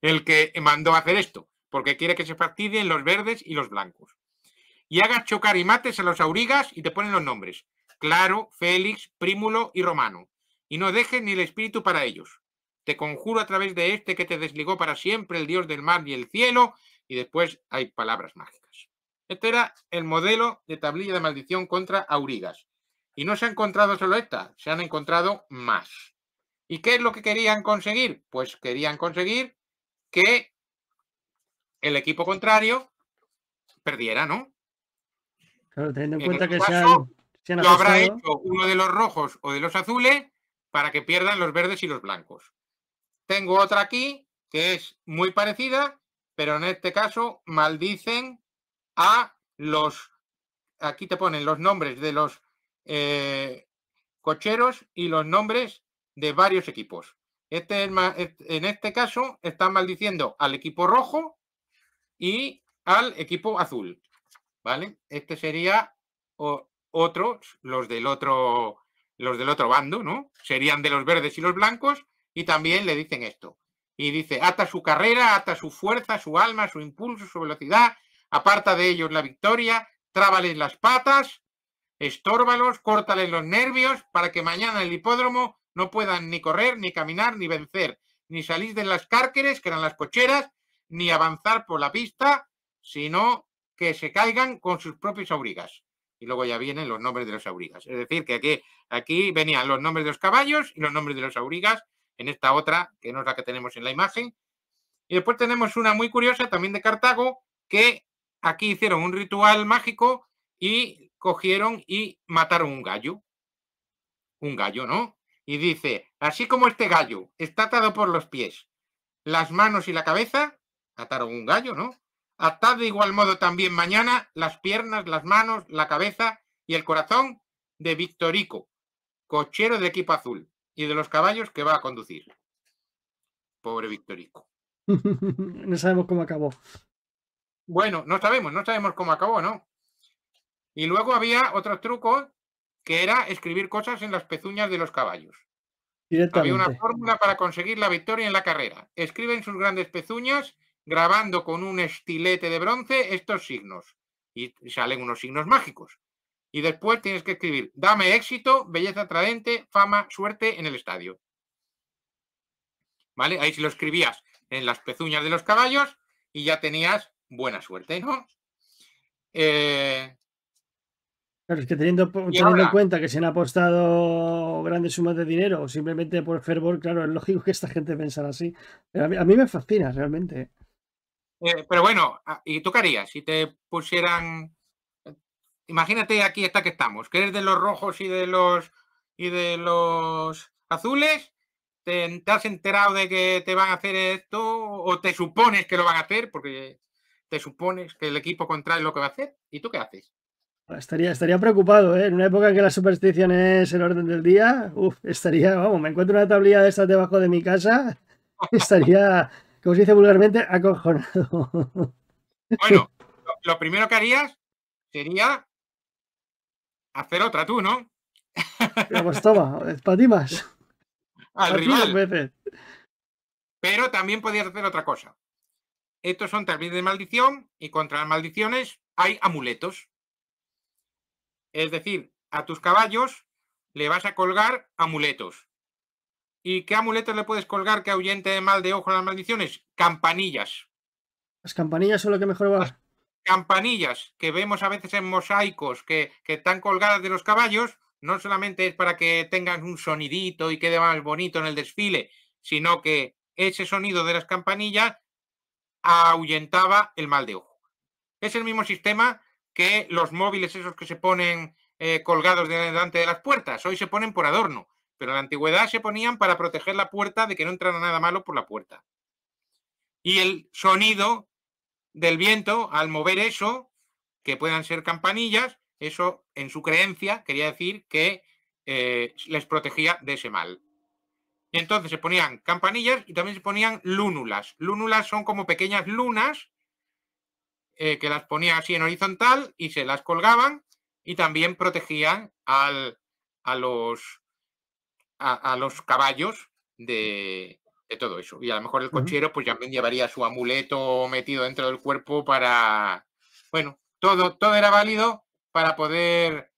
El que mandó a hacer esto, porque quiere que se fastidien los verdes y los blancos. Y hagas chocar y mates a los aurigas, y te ponen los nombres: Claro, Félix, Prímulo y Romano. Y no dejes ni el espíritu para ellos. Te conjuro a través de este que te desligó para siempre el dios del mar y el cielo. Y después hay palabras mágicas. Este era el modelo de tablilla de maldición contra aurigas. Y no se ha encontrado solo esta, se han encontrado más. ¿Y qué es lo que querían conseguir? Pues querían conseguir que el equipo contrario perdiera, ¿no? Claro, teniendo en En cuenta este que caso, se han lo habrá ajustado. hecho uno de los rojos o de los azules para que pierdan los verdes y los blancos. Tengo otra aquí que es muy parecida, pero en este caso maldicen a los... Aquí te ponen los nombres de los cocheros y los nombres de varios equipos. En este caso están maldiciendo al equipo rojo y al equipo azul, ¿vale? Este sería otros, los del otro bando, ¿no? Serían de los verdes y los blancos, y también le dicen esto. Y dice: ata su carrera, ata su fuerza, su alma, su impulso, su velocidad, aparta de ellos la victoria, trábales las patas, estórbalos, córtales los nervios, para que mañana en el hipódromo no puedan ni correr, ni caminar, ni vencer, ni salir de las cárceres, que eran las cocheras, ni avanzar por la pista, sino que se caigan con sus propios aurigas. Y luego ya vienen los nombres de los aurigas. Es decir, que aquí venían los nombres de los caballos y los nombres de los aurigas, en esta otra, que no es la que tenemos en la imagen. Y después tenemos una muy curiosa, también de Cartago, que aquí hicieron un ritual mágico y cogieron y mataron un gallo. Un gallo, ¿no? Y dice: así como este gallo está atado por los pies, las manos y la cabeza, ataron un gallo, ¿no? Atad de igual modo también mañana las piernas, las manos, la cabeza y el corazón de Victorico, cochero del equipo azul, y de los caballos que va a conducir. Pobre Victorico. No sabemos cómo acabó. Bueno, no sabemos cómo acabó, ¿no? Y luego había otros trucos, que era escribir cosas en las pezuñas de los caballos. Había una Directamente. fórmula para conseguir la victoria en la carrera. Escribe en sus grandes pezuñas, grabando con un estilete de bronce estos signos. Y salen unos signos mágicos. Y después tienes que escribir: dame éxito, belleza atraente, fama, suerte en el estadio. ¿Vale? Ahí si lo escribías en las pezuñas de los caballos y ya tenías buena suerte, ¿no? Eh, Claro, es que teniendo y en ahora, cuenta que se han apostado grandes sumas de dinero simplemente por fervor, claro, es lógico que esta gente pensara así. Pero a mí me fascina realmente. pero bueno, ¿y tú qué harías si te pusieran? Imagínate aquí está que estamos, que eres de los rojos y de los azules. ¿Te has enterado de que te van a hacer esto o te supones que lo van a hacer? Porque te supones que el equipo contrario es lo que va a hacer. ¿Y tú qué haces? Estaría preocupado, ¿eh? En una época en que la superstición es el orden del día, estaría, vamos, me encuentro una tablilla de estas debajo de mi casa, estaría, como se dice vulgarmente, acojonado. Bueno, lo primero que harías sería hacer otra tú, ¿no? Pero pues toma, para ti más, Al para ti dos rival. veces. Pero también podías hacer otra cosa. Estos son tablillas de maldición y contra las maldiciones hay amuletos. Es decir, a tus caballos le vas a colgar amuletos. ¿Y qué amuletos le puedes colgar que ahuyente de mal de ojo las maldiciones? Campanillas. Las campanillas son lo que mejor Las va. campanillas que vemos a veces en mosaicos que están colgadas de los caballos, no solamente es para que tengan un sonidito y quede más bonito en el desfile, sino que ese sonido de las campanillas ahuyentaba el mal de ojo. Es el mismo sistema que los móviles esos que se ponen colgados delante de las puertas. Hoy se ponen por adorno, pero en la antigüedad se ponían para proteger la puerta de que no entrara nada malo por la puerta. Y el sonido del viento, al mover eso, que puedan ser campanillas, eso en su creencia quería decir que les protegía de ese mal. Y entonces se ponían campanillas y también se ponían lúnulas. Lúnulas son como pequeñas lunas que las ponían así en horizontal y se las colgaban y también protegían a los caballos de todo eso. Y a lo mejor el Ujú. cochero pues también llevaría su amuleto metido dentro del cuerpo para, bueno, todo era válido para poder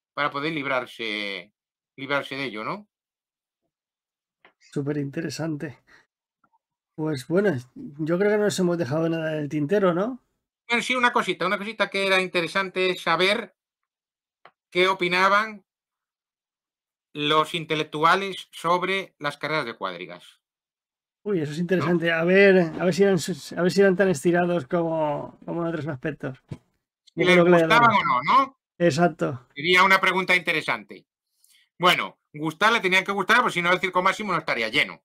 librarse de ello, ¿no? Súper interesante. Pues bueno, yo creo que no nos hemos dejado nada del tintero, ¿no? Bueno, sí, una cosita que era interesante saber qué opinaban los intelectuales sobre las carreras de cuadrigas, Uy, eso es ¿no? interesante. A ver si eran tan estirados como en otros aspectos. Si Como con les los gustaban gladiadores. o no, ¿no? Exacto. Sería una pregunta interesante. Bueno, gustar le tenían que gustar, porque si no el Circo Máximo no estaría lleno.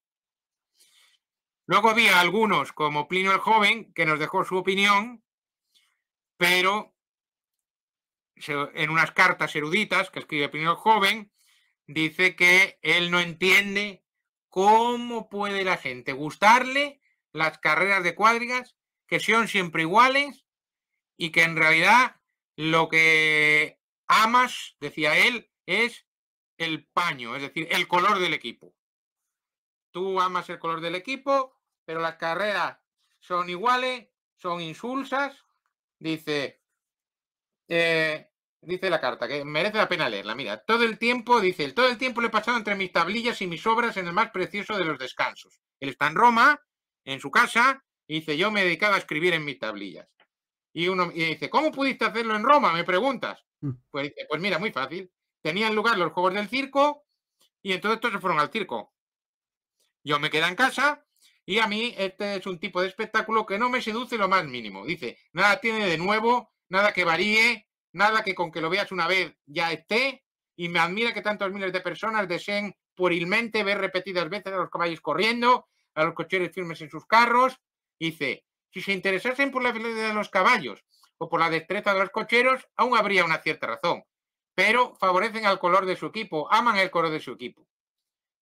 Luego había algunos, como Plinio el Joven, que nos dejó su opinión, pero en unas cartas eruditas que escribe Plinio el Joven, dice que él no entiende cómo puede la gente gustarle las carreras de cuadrigas que son siempre iguales y que en realidad lo que amas, decía él, es el paño, es decir, el color del equipo. Tú amas el color del equipo, pero las carreras son iguales, son insulsas. Dice, dice la carta, que merece la pena leerla. Mira, todo el tiempo lo he pasado entre mis tablillas y mis obras en el más precioso de los descansos. Él está en Roma, en su casa, y dice, yo me he dedicado a escribir en mis tablillas. Y dice, ¿cómo pudiste hacerlo en Roma? Me preguntas. Mm. Pues mira, muy fácil. Tenían lugar los juegos del circo y entonces todos se fueron al circo. Yo me quedé en casa y a mí este es un tipo de espectáculo que no me seduce lo más mínimo. Dice, nada tiene de nuevo, nada que varíe, nada que con que lo veas una vez ya esté, y me admira que tantos miles de personas deseen puerilmente ver repetidas veces a los caballos corriendo, a los cocheros firmes en sus carros. Dice, si se interesasen por la velocidad de los caballos o por la destreza de los cocheros, aún habría una cierta razón, pero favorecen al color de su equipo, aman el color de su equipo.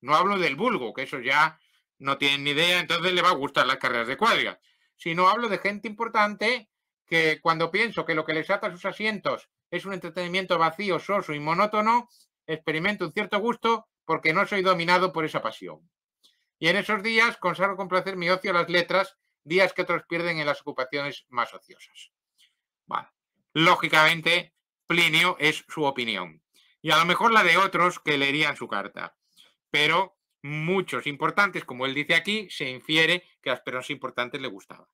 No hablo del vulgo, que eso ya no tienen ni idea, entonces le va a gustar las carreras de cuadrigas. Sino hablo de gente importante que cuando pienso que lo que les ata a sus asientos es un entretenimiento vacío, soso y monótono, experimento un cierto gusto porque no soy dominado por esa pasión. Y en esos días consagro con placer mi ocio a las letras, días que otros pierden en las ocupaciones más ociosas. Vale. Lógicamente, Plinio es su opinión. Y a lo mejor la de otros que leerían su carta. Pero muchos importantes, como él dice aquí, se infiere que a las personas importantes le gustaba.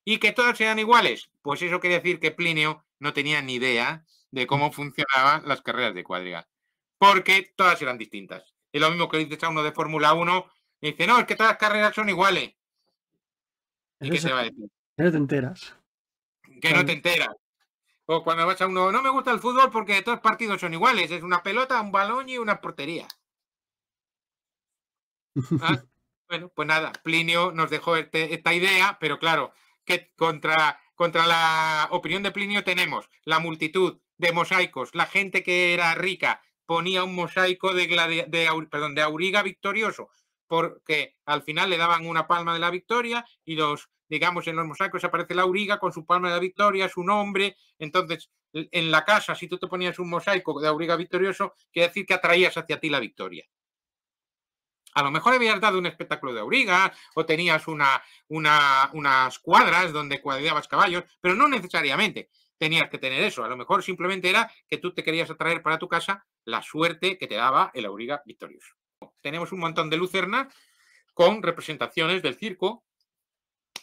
¿Y que todas sean iguales? Pues eso quiere decir que Plinio no tenían ni idea de cómo funcionaban las carreras de cuadriga, porque todas eran distintas. Es lo mismo que dices a uno de Fórmula 1, y dice, no, es que todas las carreras son iguales. ¿Y qué Eso te va a decir? no te enteras. Que no te enteras. O cuando vas a uno, no me gusta el fútbol porque todos los partidos son iguales, es una pelota, un balón y una portería. Ah, bueno, pues nada, Plinio nos dejó esta idea, pero claro, que contra la opinión de Plinio tenemos la multitud de mosaicos, la gente que era rica ponía un mosaico de Auriga victorioso, porque al final le daban una palma de la victoria y digamos, en los mosaicos aparece la Auriga con su palma de la victoria, su nombre. Entonces, en la casa, si tú te ponías un mosaico de Auriga victorioso, quiere decir que atraías hacia ti la victoria. A lo mejor habías dado un espectáculo de auriga o tenías unas cuadras donde cuadriabas caballos, pero no necesariamente tenías que tener eso. A lo mejor simplemente era que tú te querías atraer para tu casa la suerte que te daba el auriga victorioso. Tenemos un montón de lucernas con representaciones del circo.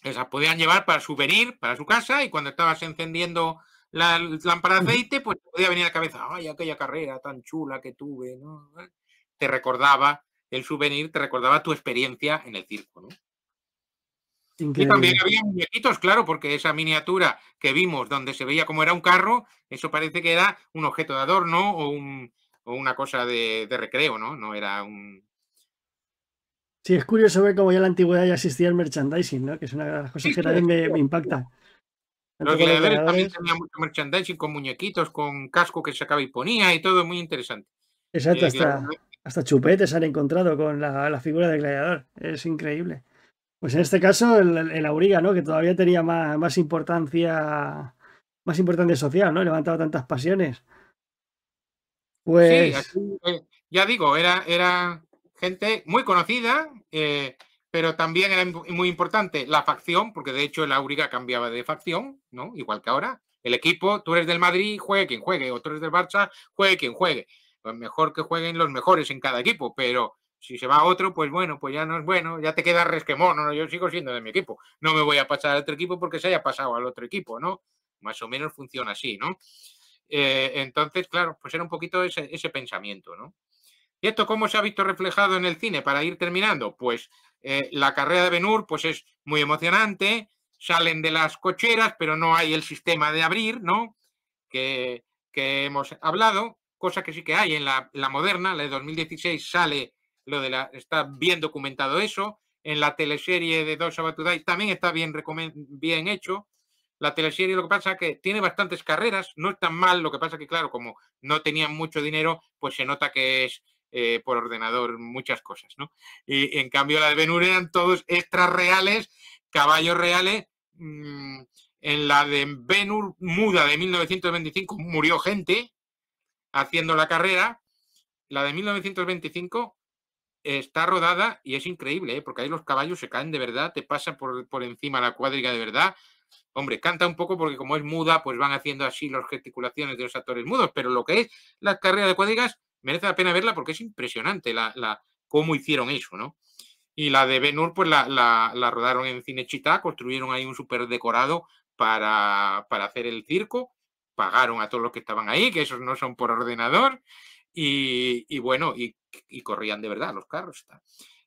Esas podían llevar para souvenir, para su casa, y cuando estabas encendiendo la lámpara de aceite, pues te podía venir a la cabeza, ay, aquella carrera tan chula que tuve, ¿no? Te recordaba el souvenir, te recordaba tu experiencia en el circo, ¿no? Y también Increíble. había muñequitos, claro, porque esa miniatura que vimos donde se veía como era un carro, eso parece que era un objeto de adorno o una cosa de recreo, ¿no? No era un... Sí, es curioso ver cómo ya en la antigüedad ya existía el merchandising, ¿no? Que es una de las cosas Sí, que sí, también me impacta. Tanto los con los gladiadores también gladiadores. tenían mucho merchandising con muñequitos, con casco que sacaba y ponía y todo muy interesante. Exacto, Gladiador, hasta chupetes han encontrado con la figura del gladiador. Es increíble. Pues en este caso, el auriga, ¿no? Que todavía tenía más importancia social, ¿no? Levantaba tantas pasiones. sí, aquí, Pues ya digo, era gente muy conocida, pero también era muy importante la facción, porque de hecho el Auriga cambiaba de facción, ¿no? Igual que ahora. El equipo, tú eres del Madrid, juegue quien juegue, o tú eres del Barça, juegue quien juegue. Pues mejor que jueguen los mejores en cada equipo, pero si se va a otro, pues bueno, pues ya no es bueno, ya te queda resquemón, ¿no? Yo sigo siendo de mi equipo, no me voy a pasar al otro equipo porque se haya pasado al otro equipo, ¿no? Más o menos funciona así, ¿no? Entonces, claro, pues era un poquito ese pensamiento, ¿no? ¿Y esto cómo se ha visto reflejado en el cine? Para ir terminando, pues la carrera de Ben-Hur pues es muy emocionante, salen de las cocheras, pero no hay el sistema de abrir, ¿no? Que hemos hablado, cosa que sí que hay en la moderna, la de 2016 sale está bien documentado eso, en la teleserie de Dos About to Die también está bien hecho. La teleserie lo que pasa es que tiene bastantes carreras, no es tan mal, lo que pasa que claro, como no tenían mucho dinero, pues se nota que es por ordenador muchas cosas, ¿no? Y en cambio la de Ben-Hur eran todos extras reales, caballos reales. En la de Ben-Hur muda de 1925 murió gente haciendo la carrera. La de 1925 está rodada y es increíble, porque ahí los caballos se caen de verdad, te pasa por encima la cuadriga de verdad. Hombre, canta un poco porque como es muda, pues van haciendo así las gesticulaciones de los actores mudos, pero lo que es la carrera de cuadrigas merece la pena verla porque es impresionante cómo hicieron eso, ¿no? Y la de Ben-Hur, pues la rodaron en Cinecittà, construyeron ahí un súper decorado para hacer el circo, pagaron a todos los que estaban ahí, que esos no son por ordenador, y bueno, y corrían de verdad los carros.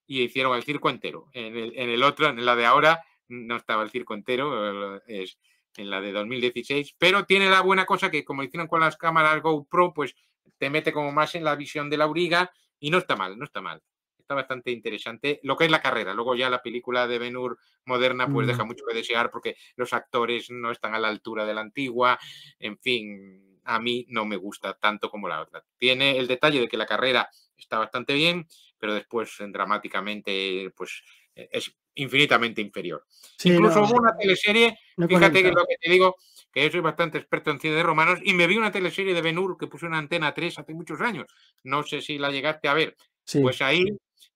Y hicieron el circo entero. En el otro, en la de ahora, no estaba el circo entero, es en la de 2016, pero tiene la buena cosa que como hicieron con las cámaras GoPro, pues te mete como más en la visión de la auriga y no está mal, no está mal. Está bastante interesante lo que es la carrera. Luego ya la película de Ben-Hur moderna pues deja mucho que desear porque los actores no están a la altura de la antigua. En fin, a mí no me gusta tanto como la otra. Tiene el detalle de que la carrera está bastante bien, pero después dramáticamente pues es infinitamente inferior. sí, Incluso hubo no, una teleserie, no fíjate que conecta. lo que te digo, que yo soy bastante experto en cine de romanos y me vi una teleserie de Ben-Hur que puso en Antena 3 hace muchos años. No sé si la llegaste a ver. Sí, Pues ahí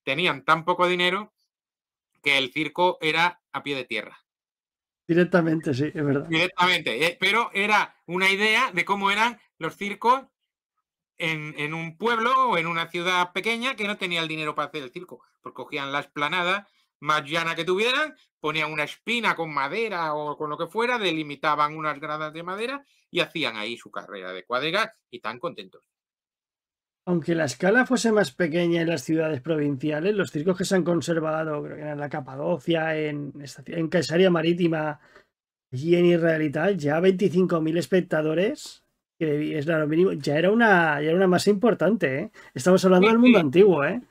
tenían tan poco dinero que el circo era a pie de tierra. directamente, sí, es verdad. Directamente, pero era una idea de cómo eran los circos en un pueblo o en una ciudad pequeña que no tenía el dinero para hacer el circo, porque cogían la explanada más llana que tuvieran, ponían una espina con madera o con lo que fuera, delimitaban unas gradas de madera y hacían ahí su carrera de cuadrigas y tan contentos. Aunque la escala fuese más pequeña en las ciudades provinciales, los circos que se han conservado, creo que en la Capadocia, en Caesarea Marítima y en Israel y tal, ya 25.000 espectadores, que es lo mínimo, ya era una masa importante, ¿eh? Estamos hablando Sí, del mundo sí. antiguo, ¿eh?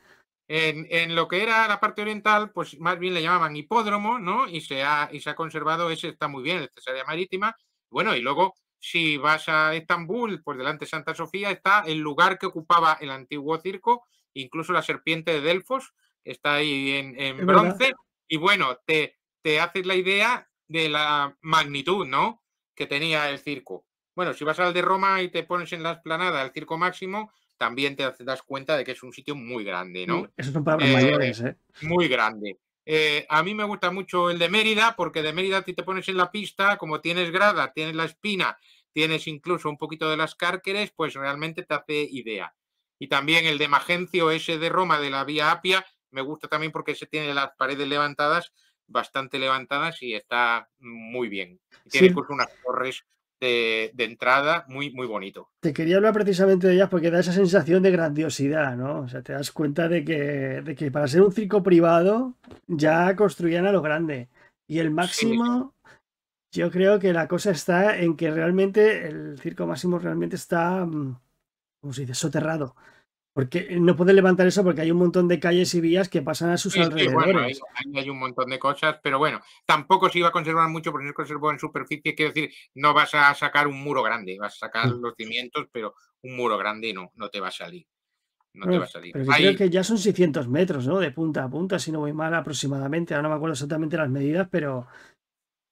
En lo que era la parte oriental, pues más bien le llamaban hipódromo, ¿no? Y se ha conservado, ese está muy bien, el Cesarea Marítima. Bueno, y luego, si vas a Estambul, pues delante de Santa Sofía está el lugar que ocupaba el antiguo circo, incluso la serpiente de Delfos, está ahí en Es verdad. bronce. Y bueno, te haces la idea de la magnitud, ¿no? Que tenía el circo. Bueno, si vas al de Roma y te pones en la explanada el Circo Máximo, también te das cuenta de que es un sitio muy grande, ¿no? Esas son palabras Eh, mayores, ¿eh? Muy grande. A mí me gusta mucho el de Mérida, porque de Mérida te pones en la pista, como tienes grada, tienes la espina, tienes incluso un poquito de las cárceres, pues realmente te hace idea. Y también el de Magencio, ese de Roma, de la Vía Apia, me gusta también porque se tiene las paredes levantadas, bastante levantadas y está muy bien. Y tiene Sí, incluso unas torres de entrada muy, muy bonito. te quería hablar precisamente de ellas porque da esa sensación de grandiosidad, ¿no? O sea, te das cuenta de que para ser un circo privado ya construían a lo grande. Y el Sí, máximo, yo creo que la cosa está en que realmente el circo máximo realmente está, ¿cómo se dice?, soterrado. Porque no puede levantar eso porque hay un montón de calles y vías que pasan a sus sí, sí, bueno, ahí alrededores. ahí hay un montón de cosas, pero bueno, tampoco se iba a conservar mucho porque no se conservó en superficie, quiero decir, no vas a sacar un muro grande, vas a sacar Mm. los cimientos, pero un muro grande no te va a salir, no te va Bueno, a salir. pero que creo Hay que ya son 600 metros, ¿no? De punta a punta, si no voy mal aproximadamente. Ahora no me acuerdo exactamente las medidas, pero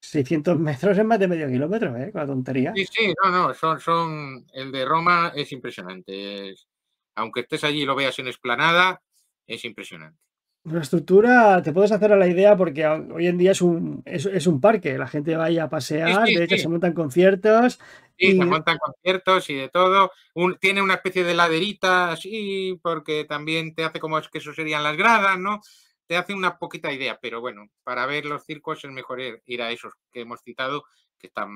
600 metros es más de medio kilómetro, ¿eh? Con la tontería. sí, sí, no, son el de Roma es impresionante, aunque estés allí y lo veas en explanada, es impresionante. La estructura, te puedes hacer a la idea porque hoy en día es un parque. La gente va ahí a Sí, pasear, sí, de hecho sí. se montan conciertos Sí, se y montan conciertos y de todo. Tiene una especie de laderita así, porque también te hace como es que eso serían las gradas, ¿no? Te hace una poquita idea, pero bueno, para ver los circos es mejor ir a esos que hemos citado, que están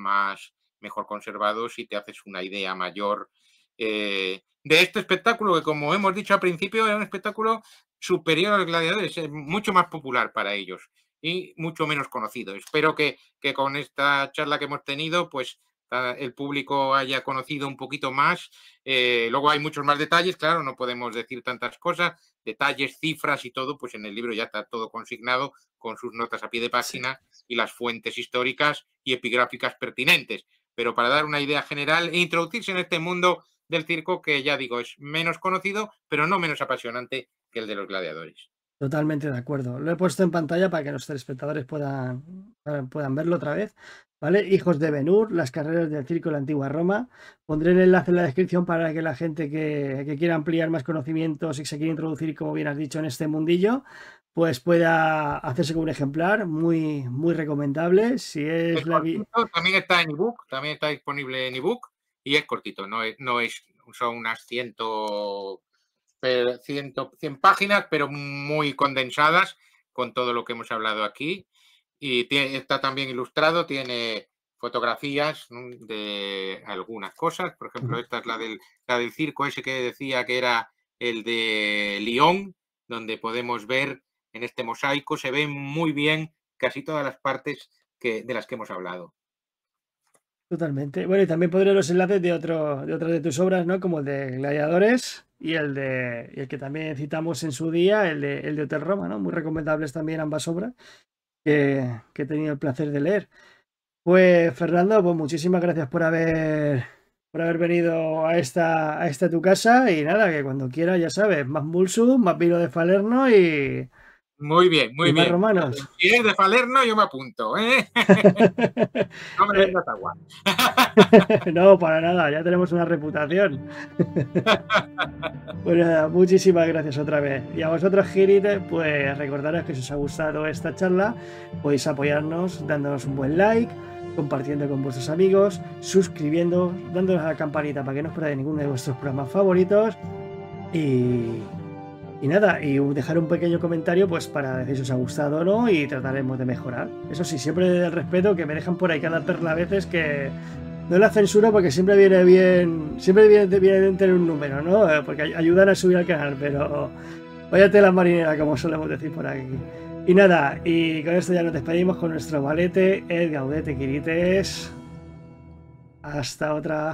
mejor conservados y te haces una idea mayor de este espectáculo, que como hemos dicho al principio, es un espectáculo superior a los gladiadores, es mucho más popular para ellos y mucho menos conocido. Espero que con esta charla que hemos tenido, pues el público haya conocido un poquito más. Luego hay muchos más detalles, claro, no podemos decir tantas cosas, detalles, cifras y todo, pues en el libro ya está todo consignado con sus notas a pie de sí, página y las fuentes históricas y epigráficas pertinentes. Pero para dar una idea general e introducirse en este mundo del circo que ya digo es menos conocido, pero no menos apasionante que el de los gladiadores. totalmente de acuerdo. Lo he puesto en pantalla para que los telespectadores puedan verlo otra vez. ¿Vale? Hijos de Ben-Hur, las carreras del circo de la antigua Roma. Pondré el enlace en la descripción para que la gente que quiera ampliar más conocimientos y se quiera introducir, como bien has dicho, en este mundillo, pues pueda hacerse con un ejemplar muy, muy recomendable. Si Es es cortito, también está en ebook, también está disponible en ebook y es cortito, son unas 100 páginas, pero muy condensadas con todo lo que hemos hablado aquí. Y está también ilustrado, tiene fotografías, ¿no?, de algunas cosas. Por ejemplo, esta es la del circo ese que decía que era el de Lyon, donde podemos ver en este mosaico, se ven muy bien casi todas las partes de las que hemos hablado. Totalmente. Bueno, y también pondré los enlaces de otras de tus obras, ¿no? Como el de Gladiadores y el que también citamos en su día, el de Hotel Roma, ¿no? Muy recomendables también ambas obras que he tenido el placer de leer. Pues Fernando, pues muchísimas gracias por haber venido a esta tu casa y nada, que cuando quieras, ya sabes, más Mulsum, más vino de Falerno Muy bien, y muy más bien. romanos. Si es de Falerno, yo me apunto, ¿eh? No me Eh, vendas agua. No, para nada, ya tenemos una reputación. Pues nada, muchísimas gracias otra vez. Y a vosotros, Girite, pues recordaros que si os ha gustado esta charla, podéis apoyarnos dándonos un buen like, compartiendo con vuestros amigos, suscribiendo, dándonos a la campanita para que no os perdáis ninguno de vuestros programas favoritos. Y Y nada, y dejar un pequeño comentario pues para decir si os ha gustado o no y trataremos de mejorar. Eso sí, siempre desde el respeto, que me dejan por ahí cada perla a veces que no la censuro porque siempre viene bien tener un número, ¿no? Porque ayudan a subir al canal, pero váyate la marinera, como solemos decir por aquí. Y nada, y con esto ya nos despedimos con nuestro valete, el Gaudete Quirites. Hasta otra.